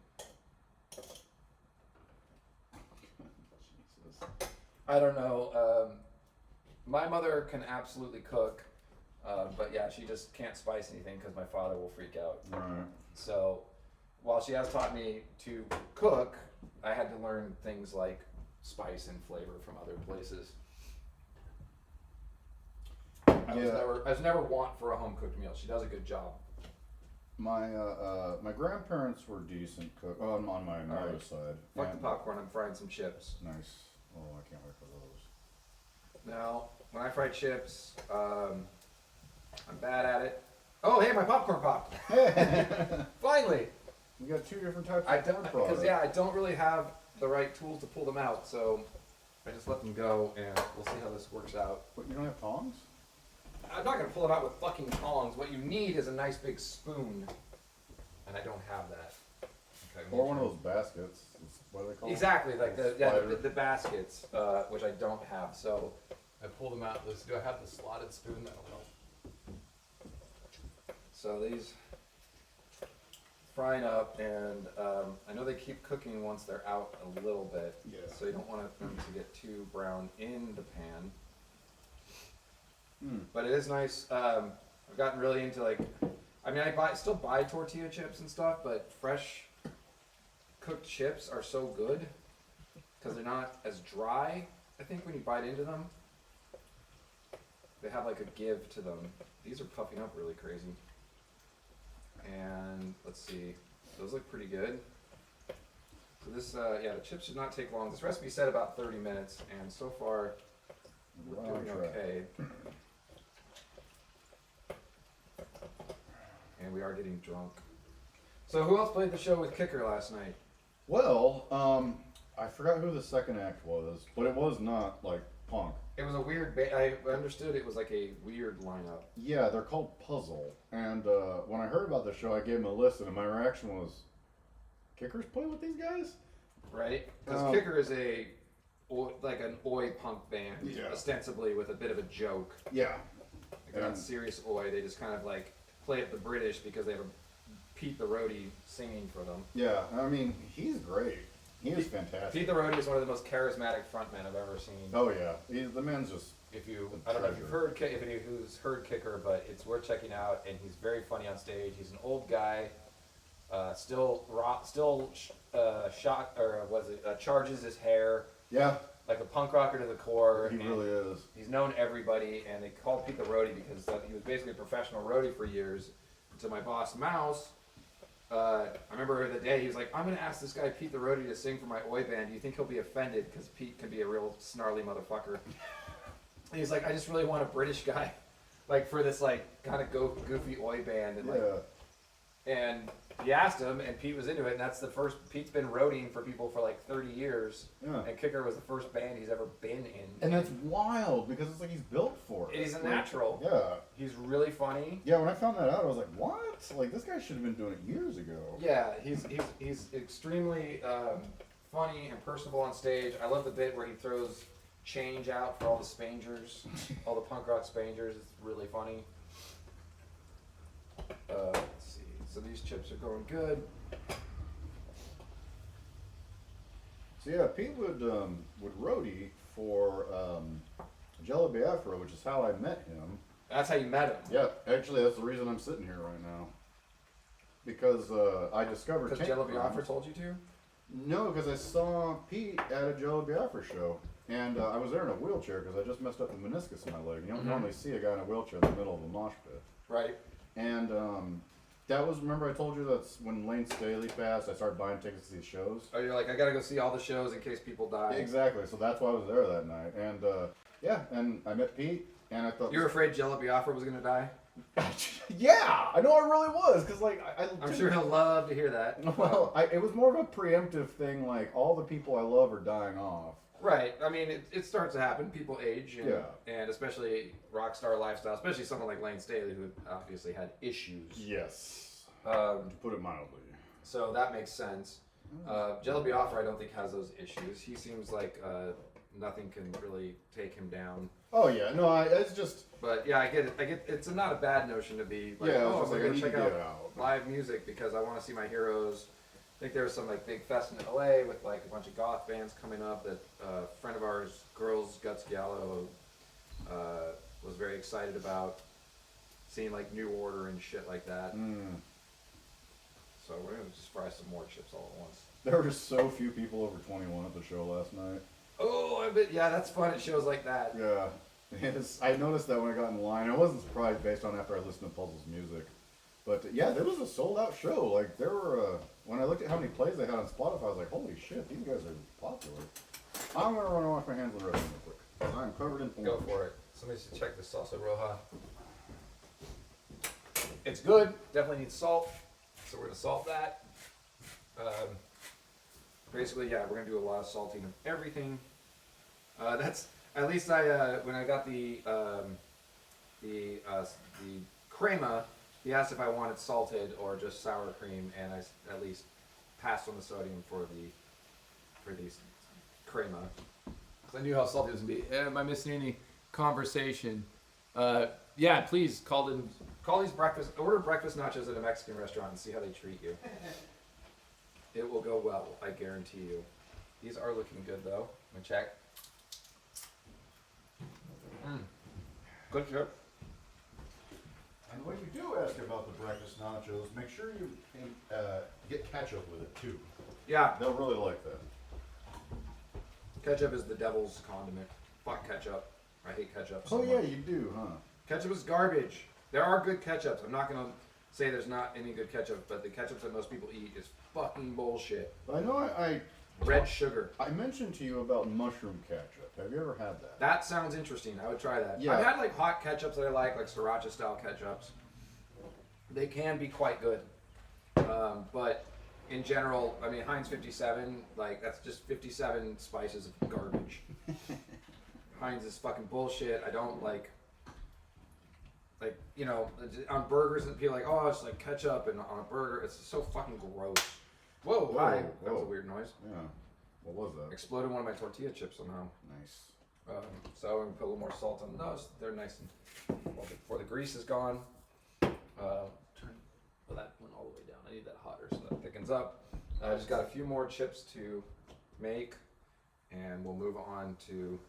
I don't know. My mother can absolutely cook, but yeah, she just can't spice anything because my father will freak out. Right. So while she has taught me to cook, I had to learn things like spice and flavor from other places. I was never want for a home cooked meal. She does a good job. My grandparents were decent cook on my mother's side. Fuck the popcorn. I'm frying some chips. Nice. Oh, I can't wait for those. Now, when I fry chips, I'm bad at it. Oh, hey, my popcorn popped. Finally. We got two different types I of don't, corn because I don't really have the right tools to pull them out, so I just let them go, and we'll see how this works out. But you don't have tongs? I'm not gonna pull them out with fucking tongs. What you need is a nice big spoon, and I don't have that. Okay, Or one of those baskets. What are they called? Exactly, like the baskets, which I don't have. So I pull them out. Do I have the slotted spoon? That'll help. So these frying up, and I know they keep cooking once they're out a little bit. Yeah. So you don't want them to get too brown in the pan. But it is nice. I've gotten really into I still buy tortilla chips and stuff, but fresh cooked chips are so good because they're not as dry. I think when you bite into them, they have like a give to them. These are puffing up really crazy. And let's see, those look pretty good. So this, the chips should not take long. This recipe said about 30 minutes, and so far we're doing okay. And we are getting drunk. So who else played the show with Kicker last night? Well, I forgot who the second act was, but it was not like punk. It was a weird. I understood it was like a weird lineup. Yeah, they're called Puzzle. And when I heard about the show, I gave them a listen, and my reaction was, Kickers play with these guys? Right? Because Kicker is like an oi punk band, Yeah. ostensibly with a bit of a joke. Yeah. Like not serious oi. They just kind of like play it the British because they have Pete the Roadie singing for them. Yeah, I mean, he's great. He is fantastic. Pete the Roadie is one of the most charismatic frontmen I've ever seen. Oh yeah, the man's just. I don't know if you've heard if any who's heard Kicker, but it's worth checking out. And he's very funny on stage. He's an old guy, charges his hair. Yeah. Like a punk rocker to the core. He really is. He's known everybody, and they called Pete the Roadie because he was basically a professional roadie for years. So my boss Mouse. I remember the day he was like, I'm going to ask this guy Pete the Roadie to sing for my oi band. Do you think he'll be offended? Because Pete can be a real snarly motherfucker. And he's like, I just really want a British guy, like for this like kind of goofy oi band. And and he asked him, and Pete was into it. And that's the first. Pete's been roadieing for people for like 30 years. Yeah. And Kicker was the first band he's ever been in. And that's wild because it's like he's built for it. He's a natural. Yeah. He's really funny. Yeah, when I found that out, I was like, what? Like, this guy should have been doing it years ago. Yeah, he's extremely funny and personable on stage. I love the bit where he throws change out for all the Spangers, all the punk rock Spangers. It's really funny. Let's see. So these chips are going good. So yeah, Pete would roadie for Jello Biafra, which is how I met him. That's how you met him? Yeah, actually that's the reason I'm sitting here right now. Because I discovered... Because Jello Biafra told you to? No, because I saw Pete at a Jello Biafra show. And I was there in a wheelchair because I just messed up the meniscus in my leg. You don't normally see a guy in a wheelchair in the middle of a mosh pit. Right. And that was, remember I told you that's when Lane Staley passed, I started buying tickets to these shows. Oh, you're like, I gotta go see all the shows in case people die. Exactly, so that's why I was there that night. And yeah, and I met Pete, and I thought... You were afraid Jello Biafra was gonna die? Yeah, I know I really was, because like... I'm sure he'll love to hear that. Well, it was more of a preemptive thing, like all the people I love are dying off. Right. I mean, it starts to happen. People age, and especially rock star lifestyle, especially someone like Lane Staley, who obviously had issues. Yes. To put it mildly. So that makes sense. Jello Biafra, I don't think, has those issues. He seems like nothing can really take him down. Oh yeah, no, it's just. But yeah, I get it. It's not a bad notion to be like, I'm gonna check out live music because I want to see my heroes. I think there was some like big fest in LA with like a bunch of goth bands coming up that a friend of ours, Girls Guts Gallo, was very excited about seeing like New Order and shit like that. So we're gonna just fry some more chips all at once. There were just so few people over 21 at the show last night. Oh, I bet, yeah, that's fun at shows like that. Yeah, I noticed that when I got in line. I wasn't surprised based on after I listened to Puzzle's music. But yeah, there was a sold out show. Like there were, when I looked at how many plays they had on Spotify, I was like, holy shit, these guys are popular. I'm gonna run and wash my hands in the restroom real quick. I'm covered in porn. Go for it. Somebody should check the salsa roja. It's good. Definitely needs salt. So we're gonna salt that. Basically, yeah, we're gonna do a lot of salting of everything. That's at least when I got the crema. He asked if I wanted salted or just sour cream, and I at least passed on the sodium for the crema. Because I knew how salty it was going to be. Am I missing any conversation? Yeah, please call these order breakfast nachos at a Mexican restaurant and see how they treat you. It will go well, I guarantee you. These are looking good though. Let me check. Good chip. And when you do ask about the breakfast nachos, make sure you get ketchup with it too. Yeah. They'll really like that. Ketchup is the devil's condiment. Fuck ketchup. I hate ketchup so much. Oh yeah, much. you do, huh? Ketchup is garbage. There are good ketchups. I'm not going to say there's not any good ketchup, but the ketchups that most people eat is fucking bullshit. I know Red sugar. I mentioned to you about mushroom ketchup. Have you ever had that? That sounds interesting. I would try that. Yeah. I've had like hot ketchups that I like sriracha style ketchups. They can be quite good. But in general, I mean, Heinz 57, like that's just 57 spices of garbage. Heinz is fucking bullshit. I don't like, you know, on burgers and people are like, oh, it's like ketchup and on a burger. It's so fucking gross. Whoa, hi. That was a weird noise. Yeah. What was that? Exploded one of my tortilla chips somehow. Nice. So I'm gonna put a little more salt on those. They're nice and well, before the grease is gone. That went all the way down. I need that hotter so that thickens up. I just got a few more chips to make, and we'll move on to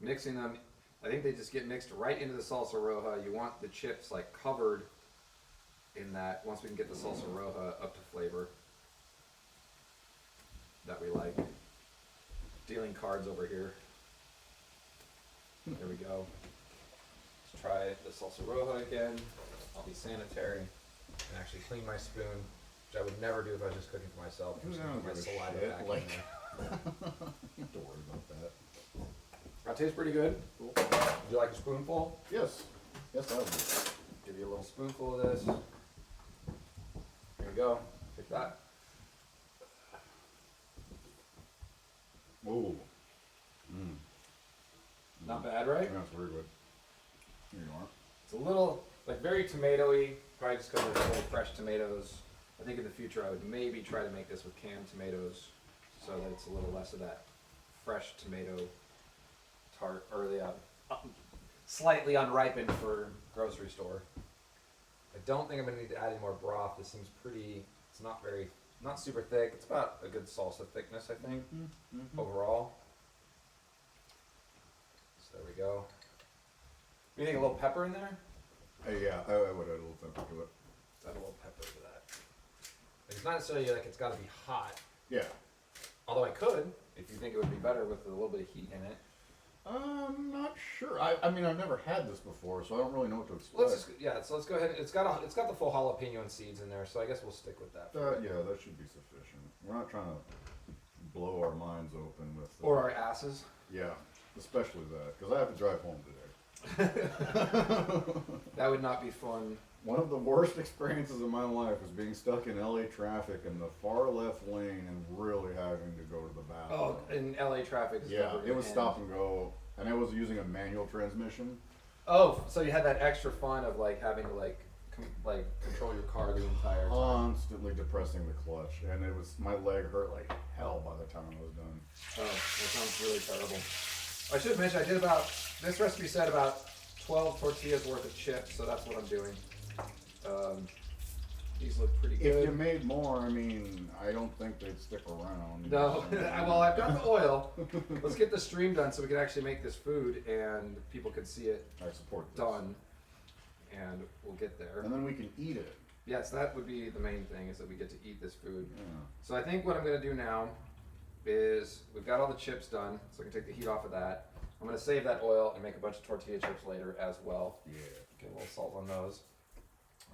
mixing them. I think they just get mixed right into the salsa roja. You want the chips like covered in that once we can get the salsa roja up to flavor that we like. Dealing cards over here. There we go. Let's try the salsa roja again. I'll be sanitary and actually clean my spoon, which I would never do if I was just cooking for myself. I'm just gonna put my saliva back in there. You don't have to worry about that. That tastes pretty good. Cool. Would you like a spoonful? Yes. Yes, I would. Give you a little spoonful of this. There you go. Take that. Ooh. Not bad, right? That's very good. Here you are. It's a little, like, very tomatoey. Probably just because it's really fresh tomatoes. I think in the future I would maybe try to make this with canned tomatoes so that it's a little less of that fresh tomato tart, or the slightly unripened for grocery store. I don't think I'm going to need to add any more broth. This seems pretty, it's not super thick. It's about a good salsa thickness, I think, overall. So there we go. You think a little pepper in there? Yeah, I would add a little pepper to it. Add a little pepper to that. It's not necessarily like it's got to be hot. Yeah. Although I could, if you think it would be better with a little bit of heat in it. I'm not sure. I mean, I've never had this before, so I don't really know what to expect. So let's go ahead. It's got the full jalapeno and seeds in there, so I guess we'll stick with that. Yeah, that should be sufficient. We're not trying to blow our minds open with. Or our asses. Yeah, especially that, because I have to drive home today. That would not be fun. One of the worst experiences of my life was being stuck in LA traffic in the far left lane and really having to go to the bathroom. Oh, in LA traffic. Yeah, it was stop and go, and I was using a manual transmission. Oh, so you had that extra fun of like having to like control your car the entire time. Constantly depressing the clutch, and it was my leg hurt like hell by the time I was done. Oh, that sounds really terrible. I should mention I did this recipe said about 12 tortillas worth of chips, so that's what I'm doing. These look pretty good. If you made more, I mean, I don't think they'd stick around. No, well, I've got the oil. Let's get the stream done so we can actually make this food and people can see it I support this. done, and we'll get there. And then we can eat it. Yes, that would be the main thing, is that we get to eat this food. Yeah. So I think what I'm going to do now is we've got all the chips done, so I can take the heat off of that. I'm going to save that oil and make a bunch of tortilla chips later as well. Yeah. Get a little salt on those.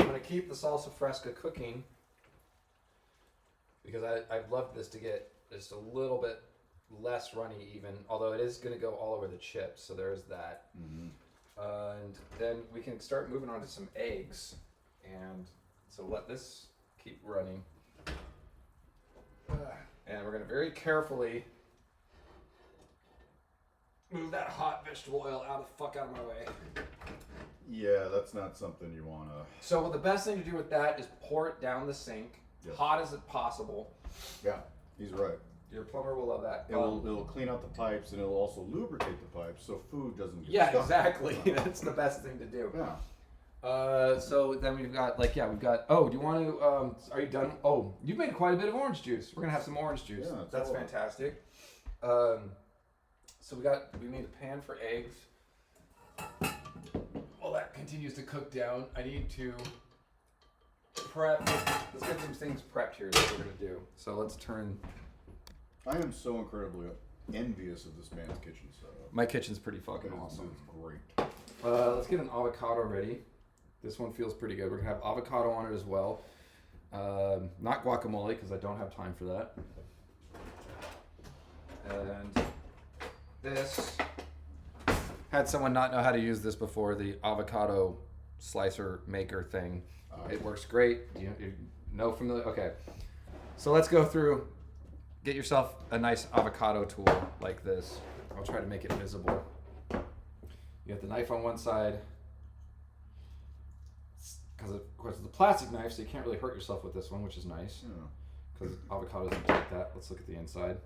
I'm going to keep the salsa fresca cooking because I'd love this to get just a little bit less runny even, although it is going to go all over the chips, so there's that. And then we can start moving on to some eggs, and so let this keep running. And we're going to very carefully move that hot vegetable oil out of my way. Yeah, that's not something you want to... So the best thing to do with that is pour it down the sink, hot as possible. Yeah, he's right. Your plumber will love that. It'll clean out the pipes, and it'll also lubricate the pipes so food doesn't get Yeah, stuck. exactly. That's the best thing to do. Yeah. So then we've got, oh, do you want to, are you done? Oh, you've made quite a bit of orange juice. We're going to have some orange juice. Yeah, that's totally. fantastic. So we made a pan for eggs. While that continues to cook down, I need to prep. Let's get some things prepped here that we're going to do. So let's turn. I am so incredibly envious of this man's kitchen setup. My kitchen's pretty fucking awesome. It's great. Let's get an avocado ready. This one feels pretty good. We're going to have avocado on it as well. Not guacamole because I don't have time for that. And this, had someone not know how to use this before, the avocado slicer maker thing. It works great. You know familiar? Okay. So let's go through. Get yourself a nice avocado tool like this. I'll try to make it visible. You got the knife on one side. Because of course it's a plastic knife, so you can't really hurt yourself with this one, which is nice. Because avocados don't like that. Let's look at the inside.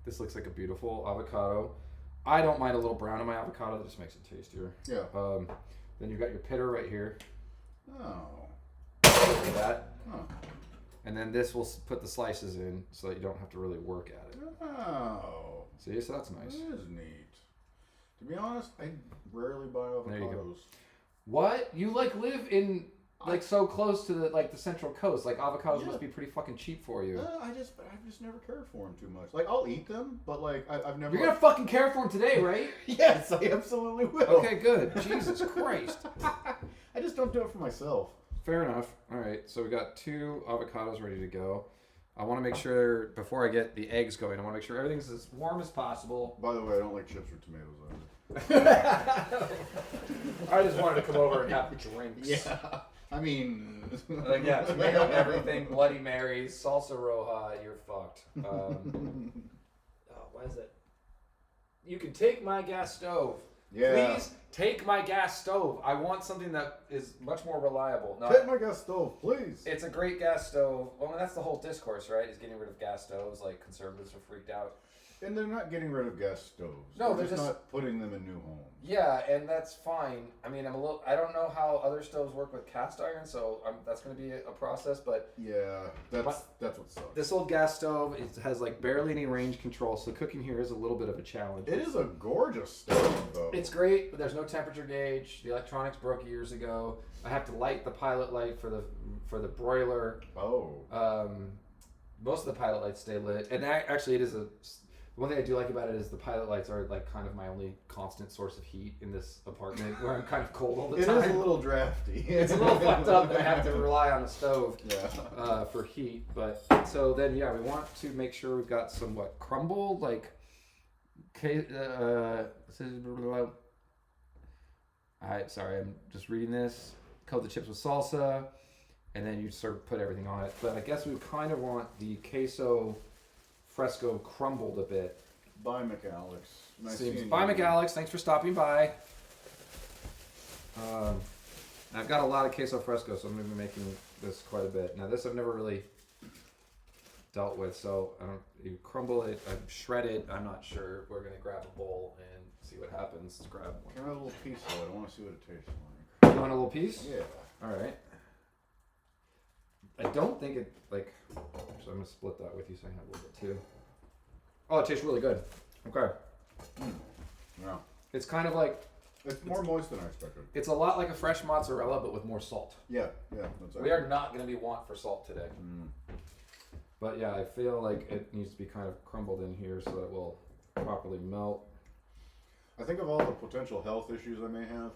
This looks like a beautiful avocado. I don't mind a little brown in my avocado. That just makes it tastier. Yeah. Then you've got your pitter right here. Oh. Look at that. Huh. And then this will put the slices in so that you don't have to really work at it. Oh. See, so that's nice. That is neat. To be honest, I rarely buy avocados. There you go. What? You like live in like so close to the Central Coast? Like avocados must be pretty fucking cheap for you. I've just never cared for them too much. Like I'll eat them, but like I've never. You're gonna fucking care for them today, right? Yes, I absolutely will. Okay, good. Jesus Christ. I just don't do it for myself. Fair enough. All right, so we got 2 avocados ready to go. I want to make sure, before I get the eggs going, I want to make sure everything's as warm as possible. By the way, I don't like chips or tomatoes either. I just wanted to come over and have drinks. Yeah. I mean... yeah, tomato everything, Bloody Marys, salsa roja, you're fucked. Why is that? You can take my gas stove. Yeah. Please take my gas stove. I want something that is much more reliable. No, take my gas stove, please. It's a great gas stove. Well, that's the whole discourse, right? Is getting rid of gas stoves. Like, conservatives are freaked out. And they're not getting rid of gas stoves. No, they're just not putting them in new homes. Yeah, and that's fine. I mean, I don't know how other stoves work with cast iron, so that's going to be a process, but... Yeah, that's what sucks. This old gas stove, it has like barely any range control, so cooking here is a little bit of a challenge. It is a gorgeous stove, though. It's great, but there's no temperature gauge. The electronics broke years ago. I have to light the pilot light for the broiler. Oh. Most of the pilot lights stay lit, and actually it is one thing I do like about it is the pilot lights are like kind of my only constant source of heat in this apartment where I'm kind of cold all the time. It is a little drafty. It's a little fucked up that I have to rely on a stove yeah. For heat. But so then, yeah, we want to make sure we've got some crumble, like, sorry, I'm just reading this. Coat the chips with salsa, and then you sort of put everything on it. But I guess we kind of want the queso fresco crumbled a bit. Bye, McAlex. Nice Bye, McAlex. Thanks for stopping by. I've got a lot of queso fresco, so I'm going to be making this quite a bit. Now, this I've never really dealt with, so you crumble it, shred it. I'm not sure. We're going to grab a bowl and see what happens. Let's grab one. Can I have a little piece of it? I want to see what it tastes like. You want a little piece? Yeah. All right. I don't think it, so I'm going to split that with you so I can have a little bit too. Oh, it tastes really good. Okay. Yeah. It's kind of like... It's more moist than I expected. It's a lot like a fresh mozzarella, but with more salt. Yeah, that's We are not going to be want for salt today. But yeah, I feel like it needs to be kind of crumbled in here so that it will properly melt. I think of all the potential health issues I may have,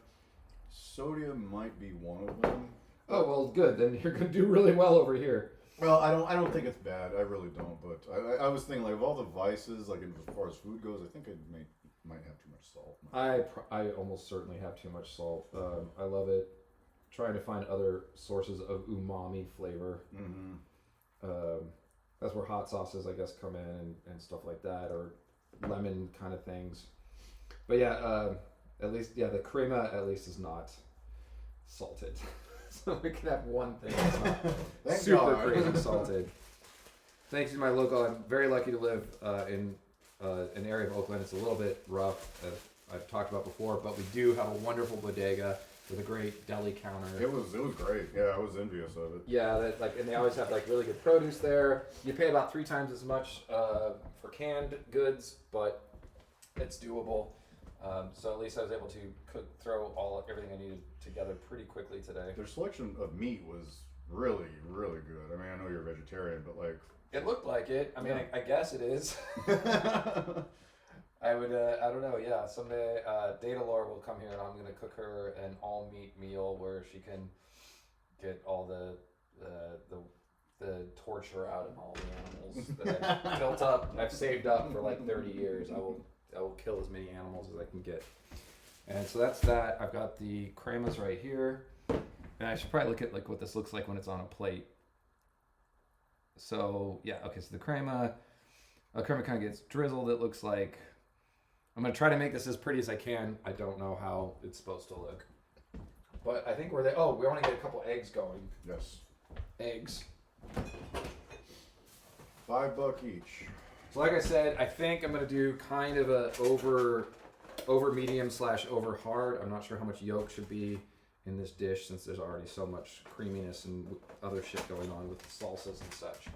sodium might be one of them. Oh, well, good. Then you're going to do really well over here. Well, I don't think it's bad. I really don't. But I was thinking, like, of all the vices, like, as far as food goes, I think I might have too much salt. I almost certainly have too much salt. I love it. Trying to find other sources of umami flavor. That's where hot sauces, I guess, come in and stuff like that, or lemon kind of things. But yeah, at least, the crema at least is not salted. So we can have one thing that's not super crazy salted. Thanks to my local, I'm very lucky to live in an area of Oakland. It's a little bit rough, as I've talked about before, but we do have a wonderful bodega with a great deli counter. It was great. Yeah, I was envious of it. Yeah, and they always have really good produce there. You pay about 3 times as much for canned goods, but it's doable. So at least I was able to throw everything I needed together pretty quickly today. Their selection of meat was really, really good. I mean, I know you're a vegetarian, but it looked like it. I mean, I guess it is. I would, I don't know, yeah. Someday, Datalore will come here and I'm going to cook her an all-meat meal where she can get all the torture out of all the animals that I've built up, I've saved up for 30 years. I will kill as many animals as I can get. And so that's that. I've got the cremas right here. And I should probably look at what this looks like when it's on a plate. So, yeah, okay, so the crema kind of gets drizzled, it looks like. I'm gonna try to make this as pretty as I can. I don't know how it's supposed to look, but I think we're there. Oh, we want to get a couple eggs going. Yes. Eggs. $5 each. So like I said, I think I'm gonna do kind of a over medium / over hard. I'm not sure how much yolk should be in this dish since there's already so much creaminess and other shit going on with the salsas and such.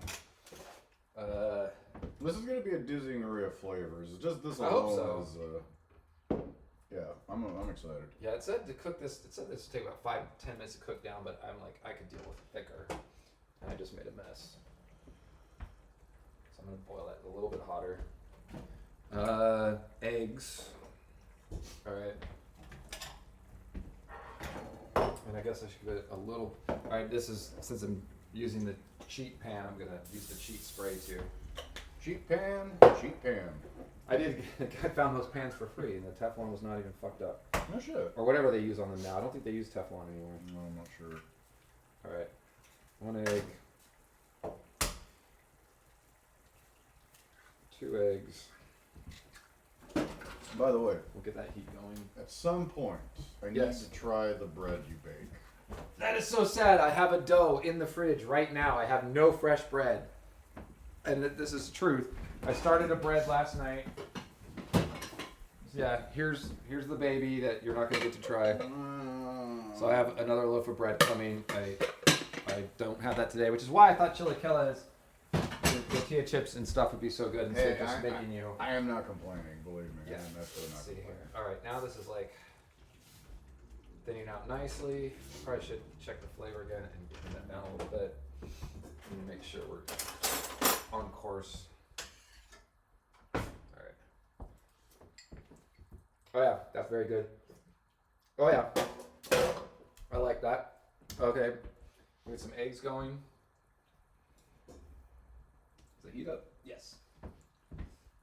This is gonna be a dizzying array of flavors. Just this I hope alone so. is. Yeah, I'm excited. Yeah, it said to cook this. It said this would take about 5-10 minutes to cook down, but I'm like, I could deal with thicker, and I just made a mess. So I'm gonna boil that a little bit hotter. Eggs. All right. And I guess I should give it a little. All right, this is since I'm using the cheat pan, I'm gonna use the cheat spray too. Cheat pan, cheat pan. I found those pans for free, and the Teflon was not even fucked up. No shit. Or whatever they use on them now. I don't think they use Teflon anymore. No, I'm not sure. All right, 1 egg, 2 eggs. By the way, We'll get that heat going. at some point, I need Yes. to try the bread you bake. That is so sad. I have a dough in the fridge right now. I have no fresh bread, and this is the truth. I started a bread last night. Yeah, here's the baby that you're not gonna get to try. So I have another loaf of bread coming. I don't have that today, which is why I thought chilaquiles, the tortilla chips and stuff would be so good instead of just making you. I am not complaining, believe me. Yeah. I am absolutely not Let's see complaining. here. All right, now this is like thinning out nicely. Probably should check the flavor again and turn that down a little bit. And make sure we're on course. All right. Oh yeah, that's very good. Oh yeah, I like that. Okay, we get some eggs going. Does it heat up? Yes.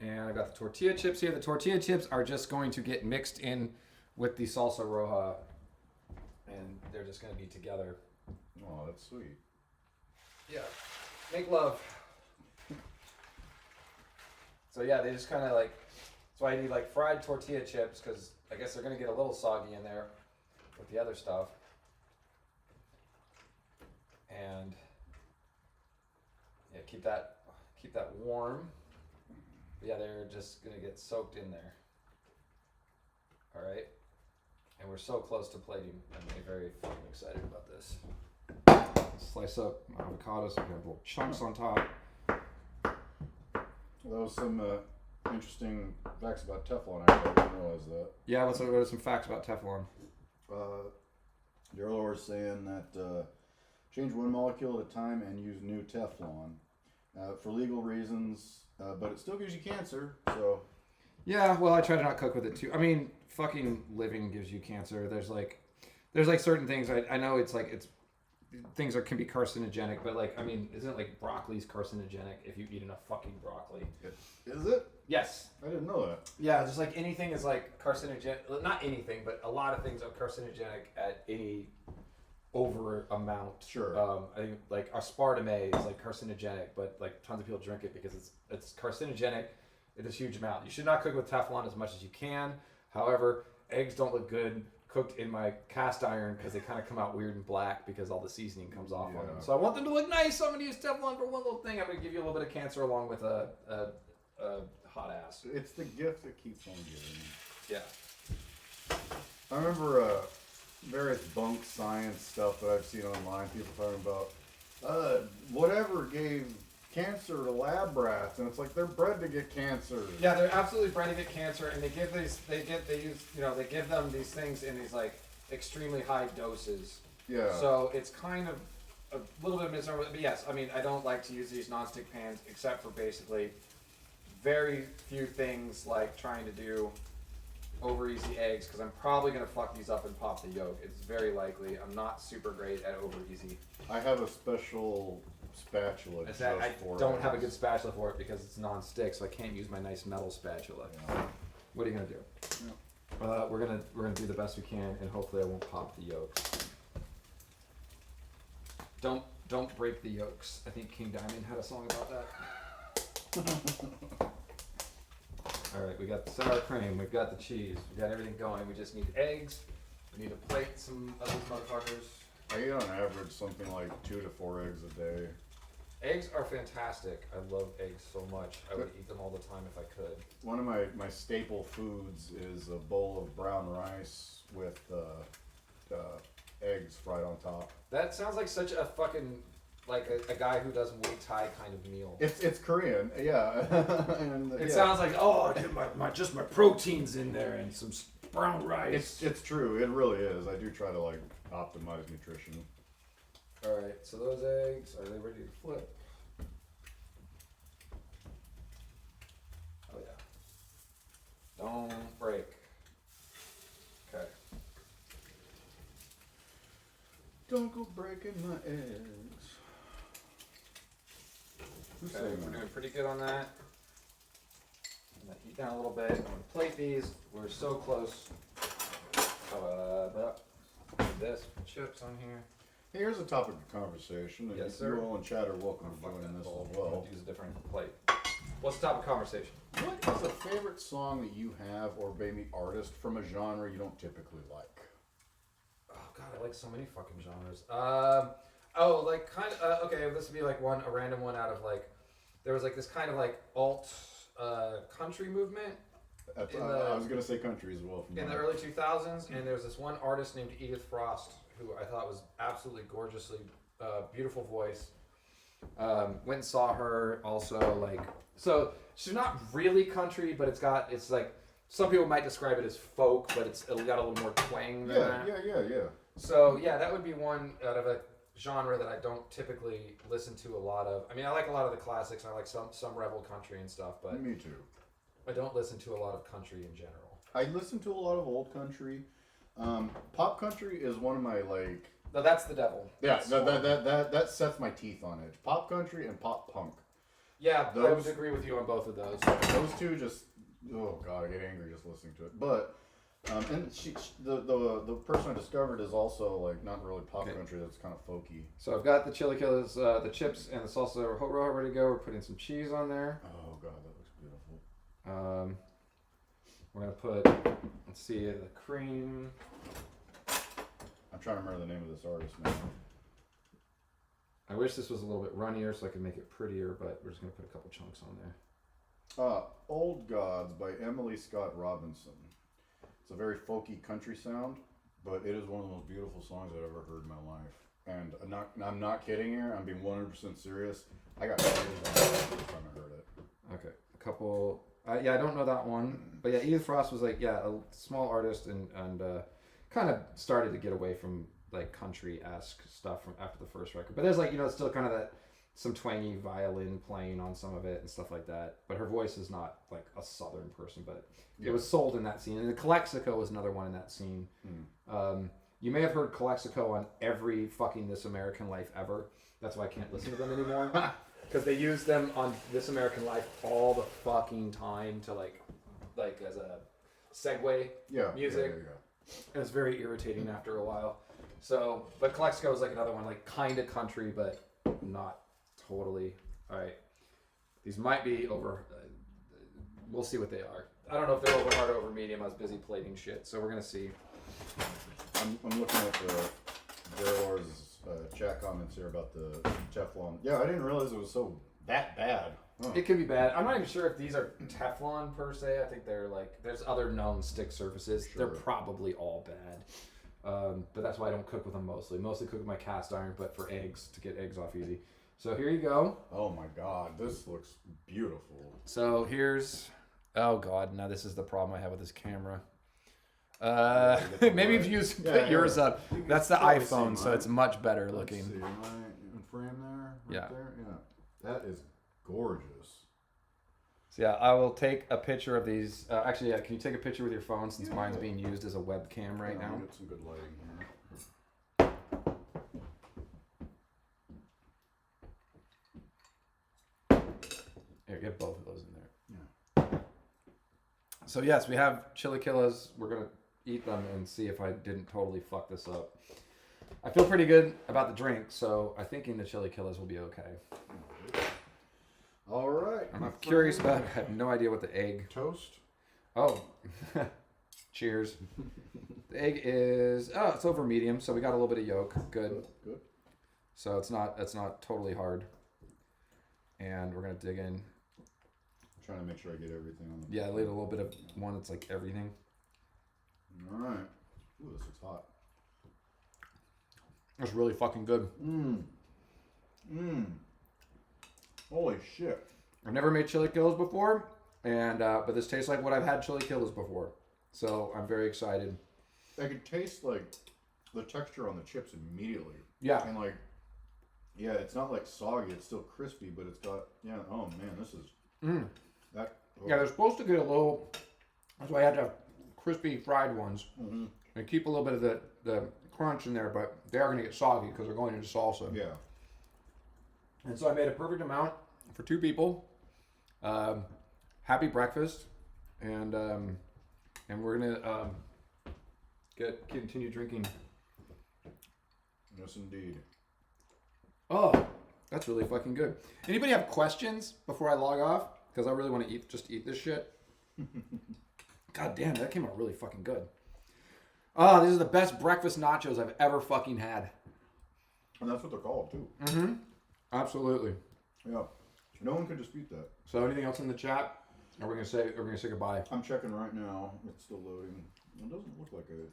And I got the tortilla chips here. The tortilla chips are just going to get mixed in with the salsa roja, and they're just going to be together. Oh, that's sweet. Yeah, make love. So yeah, they just kind of like. So I need like fried tortilla chips because I guess they're going to get a little soggy in there with the other stuff. And yeah, keep that warm. But yeah, they're just gonna get soaked in there. All right, and we're so close to plating. I'm very fucking excited about this. Slice up avocados so we have little chunks on top. That was some interesting facts about Teflon. Actually, I didn't realize that. Yeah, what are some facts about Teflon? The earlier was saying that change one molecule at a time and use new Teflon for legal reasons, but it still gives you cancer. So Yeah, well, I try to not cook with it too. I mean, fucking living gives you cancer. There's like certain things. I know it's things can be carcinogenic, but like, I mean, isn't it like broccoli's carcinogenic if you eat enough fucking broccoli? is it? Yes. I didn't know that. Yeah, just like anything is like carcinogenic. Not anything, but a lot of things are carcinogenic at any over amount. Sure. I think like aspartame is like carcinogenic, but like tons of people drink it because it's carcinogenic in this huge amount. You should not cook with Teflon as much as you can. However, eggs don't look good cooked in my cast iron because they kind of come out weird and black because all the seasoning comes off on them. So I want them to look nice. So I'm gonna use Teflon for one little thing. I'm gonna give you a little bit of cancer along with a hot ass. It's the gift that keeps on giving. Yeah. I remember various bunk science stuff that I've seen online. People talking about whatever gave cancer to lab rats, and it's like they're bred to get cancer. Yeah, they're absolutely bred to get cancer, and they give them these things in these like extremely high doses. Yeah. So it's kind of a little bit of misnomer, but yes, I mean, I don't like to use these nonstick pans except for basically very few things like trying to do over easy eggs because I'm probably gonna fuck these up and pop the yolk. It's very likely. I'm not super great at over easy. I have a special spatula just I for don't eggs. have a good spatula for it because it's non-stick, so I can't use my nice metal spatula. Yeah. What are you gonna do? Yeah. We're gonna do the best we can, and hopefully I won't pop the yolks. Don't break the yolks. I think King Diamond had a song about that. All right, we got the sour cream, we've got the cheese, we got everything going. We just need eggs. We need to plate some of these motherfuckers. I eat on average something like 2 to 4 eggs a day. Eggs are fantastic. I love eggs so much. I would eat them all the time if I could. One of my staple foods is a bowl of brown rice with eggs fried on top. That sounds like such a fucking, like a guy who does Muay Thai kind of meal. It's Korean, yeah. And, it sounds like, oh, I get my proteins in there and some brown rice. It's true. It really is. I do try to like optimize nutrition. All right, so those eggs, are they ready to flip? Oh yeah. Don't break. Okay. Don't go breaking my eggs. Okay, we're doing pretty good on that. I'm gonna heat down a little bit. I'm gonna plate these. We're so close. Put this chips on here. Here's a topic of conversation. And Yes, sir. You all in chat are welcome to join this bowl. as I'm well. gonna use a different plate. What's the topic of conversation? What is a favorite song that you have, or maybe artist from a genre you don't typically like? Oh god, I like so many fucking genres. Like kind of okay. This would be like a random one out of like, there was like this kind of like alt country movement. I was gonna say country as well. In the early 2000s, and there was this one artist named Edith Frost who I thought was absolutely gorgeously beautiful voice. Went and saw her also, like, so she's not really country, but it's like, some people might describe it as folk, but it's got a little more twang than that. Yeah. So yeah, that would be one out of a genre that I don't typically listen to a lot of. I mean, I like a lot of the classics, and I like some rebel country and stuff, but Me too. I don't listen to a lot of country in general. I listen to a lot of old country. Pop country is one of my like. No, that's the devil. Yeah, that sets my teeth on edge. Pop country and pop punk. Yeah, I would agree with you on both of those. Those two just, oh god, I get angry just listening to it. But and the person I discovered is also like not really pop country. That's kind of folky. So I've got the chilaquiles, the chips, and the salsa rojo ready to go. We're putting some cheese on there. Oh god, that looks beautiful. We're gonna put, let's see, the cream. I'm trying to remember the name of this artist now. I wish this was a little bit runnier so I could make it prettier, but we're just gonna put a couple chunks on there. Old Gods by Emily Scott Robinson. It's a very folky country sound, but it is one of the most beautiful songs I've ever heard in my life. And I'm not kidding here. I'm being 100% serious. I got chills on it the first time I heard it. Okay, a couple. Yeah, I don't know that one, but yeah, Edith Frost was like, yeah, a small artist and kind of started to get away from like country-esque stuff from after the first record. But there's like, still kind of that some twangy violin playing on some of it and stuff like that. But her voice is not like a southern person, but it was sold in that scene. And the Calexico was another one in that scene. You may have heard Calexico on every fucking This American Life ever. That's why I can't listen to them anymore. Because they use them on This American Life all the fucking time to like as a segue music. Yeah. And it's very irritating after a while. So, but Calexico is like another one, like kind of country, but not totally. All right. These might be over. We'll see what they are. I don't know if they're over hard or over medium. I was busy plating shit, so we're going to see. I'm looking at the Daryl's chat comments here about the Teflon. Yeah, I didn't realize it was so that bad. Huh. It could be bad. I'm not even sure if these are Teflon per se. I think they're like, there's other known stick surfaces. Sure. They're probably all bad. But that's why I don't cook with them mostly. Mostly cook with my cast iron, but for eggs, to get eggs off easy. So here you go. Oh my god, this looks beautiful. So here's, oh god, now this is the problem I have with this camera. Maybe if you put yours up. That's the iPhone, so it's much better looking. Let's see, am I in frame there? Yeah. There? Yeah. That is gorgeous. So yeah, I will take a picture of these. Actually, yeah, can you take a picture with your phone since mine's being used as a webcam right now? I'll get some good lighting here. Here, get both of those in there. Yeah. So yes, we have chilaquiles. We're gonna eat them and see if I didn't totally fuck this up. I feel pretty good about the drink, so I think the chilaquiles will be okay. All right. I'm curious about. I have no idea what the egg. Toast. Oh, cheers. The egg is it's over medium, so we got a little bit of yolk. Good. Good. So it's not totally hard. And we're gonna dig in. Trying to make sure I get everything on the. Yeah, I laid a little bit of one that's like everything. All right. Ooh, this looks hot. That's really fucking good. Holy shit. I've never made chilaquiles before, and but this tastes like what I've had chilaquiles before. So I'm very excited. I could taste like the texture on the chips immediately. Yeah. And like, yeah, it's not like soggy. It's still crispy, but it's got Oh man, this is that. Oh. Yeah, they're supposed to get a little. That's why I had to have crispy fried ones and keep a little bit of the crunch in there, but they are going to get soggy because they're going into salsa. Yeah. And so I made a perfect amount for 2 people. Happy breakfast, and we're gonna continue drinking. Yes, indeed. Oh, that's really fucking good. Anybody have questions before I log off? Because I really want to eat this shit. God damn, that came out really fucking good. Oh, these are the best breakfast nachos I've ever fucking had. And that's what they're called too. Absolutely. Yeah. No one can dispute that. So anything else in the chat? Or we're gonna say goodbye. I'm checking right now. It's still loading. It doesn't look like anything.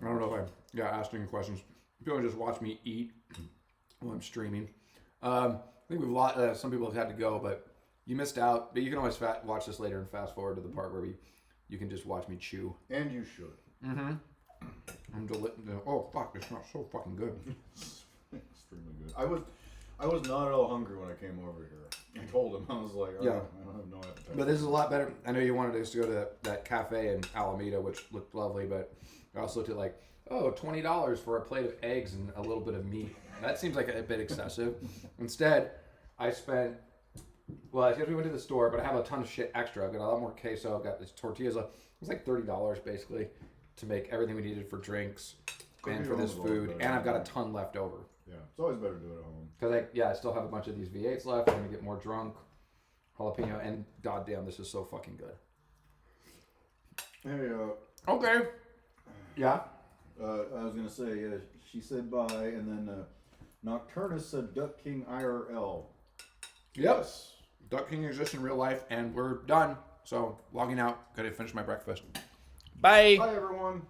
I don't know if I asked any questions. People just watch me eat while I'm streaming. I think some people have had to go, but you missed out. But you can always watch this later and fast forward to the part where you can just watch me chew. And you should. Oh fuck! It smells so fucking good. Extremely good. I was not at all hungry when I came over here. I told him, I was like, I don't have no appetite. But this is a lot better. I know you wanted us to go to that cafe in Alameda, which looked lovely, but I also looked at like, $20 for a plate of eggs and a little bit of meat. That seems like a bit excessive. Instead, I spent, I guess we went to the store, but I have a ton of shit extra. I've got a lot more queso. I've got this tortillas. It was like $30 basically to make everything we needed for drinks and for this food. And I've got a ton left over. Yeah, it's always better to do it at home. Because I still have a bunch of these V8s left. I'm going to get more drunk. Jalapeno, and goddamn, this is so fucking good. Hey, okay. Yeah? I was going to say, she said bye, and then Nocturnus said Duck King IRL. Yep. Yes. Duck King exists in real life, and we're done. So, logging out. Gotta finish my breakfast. Bye. Bye, everyone.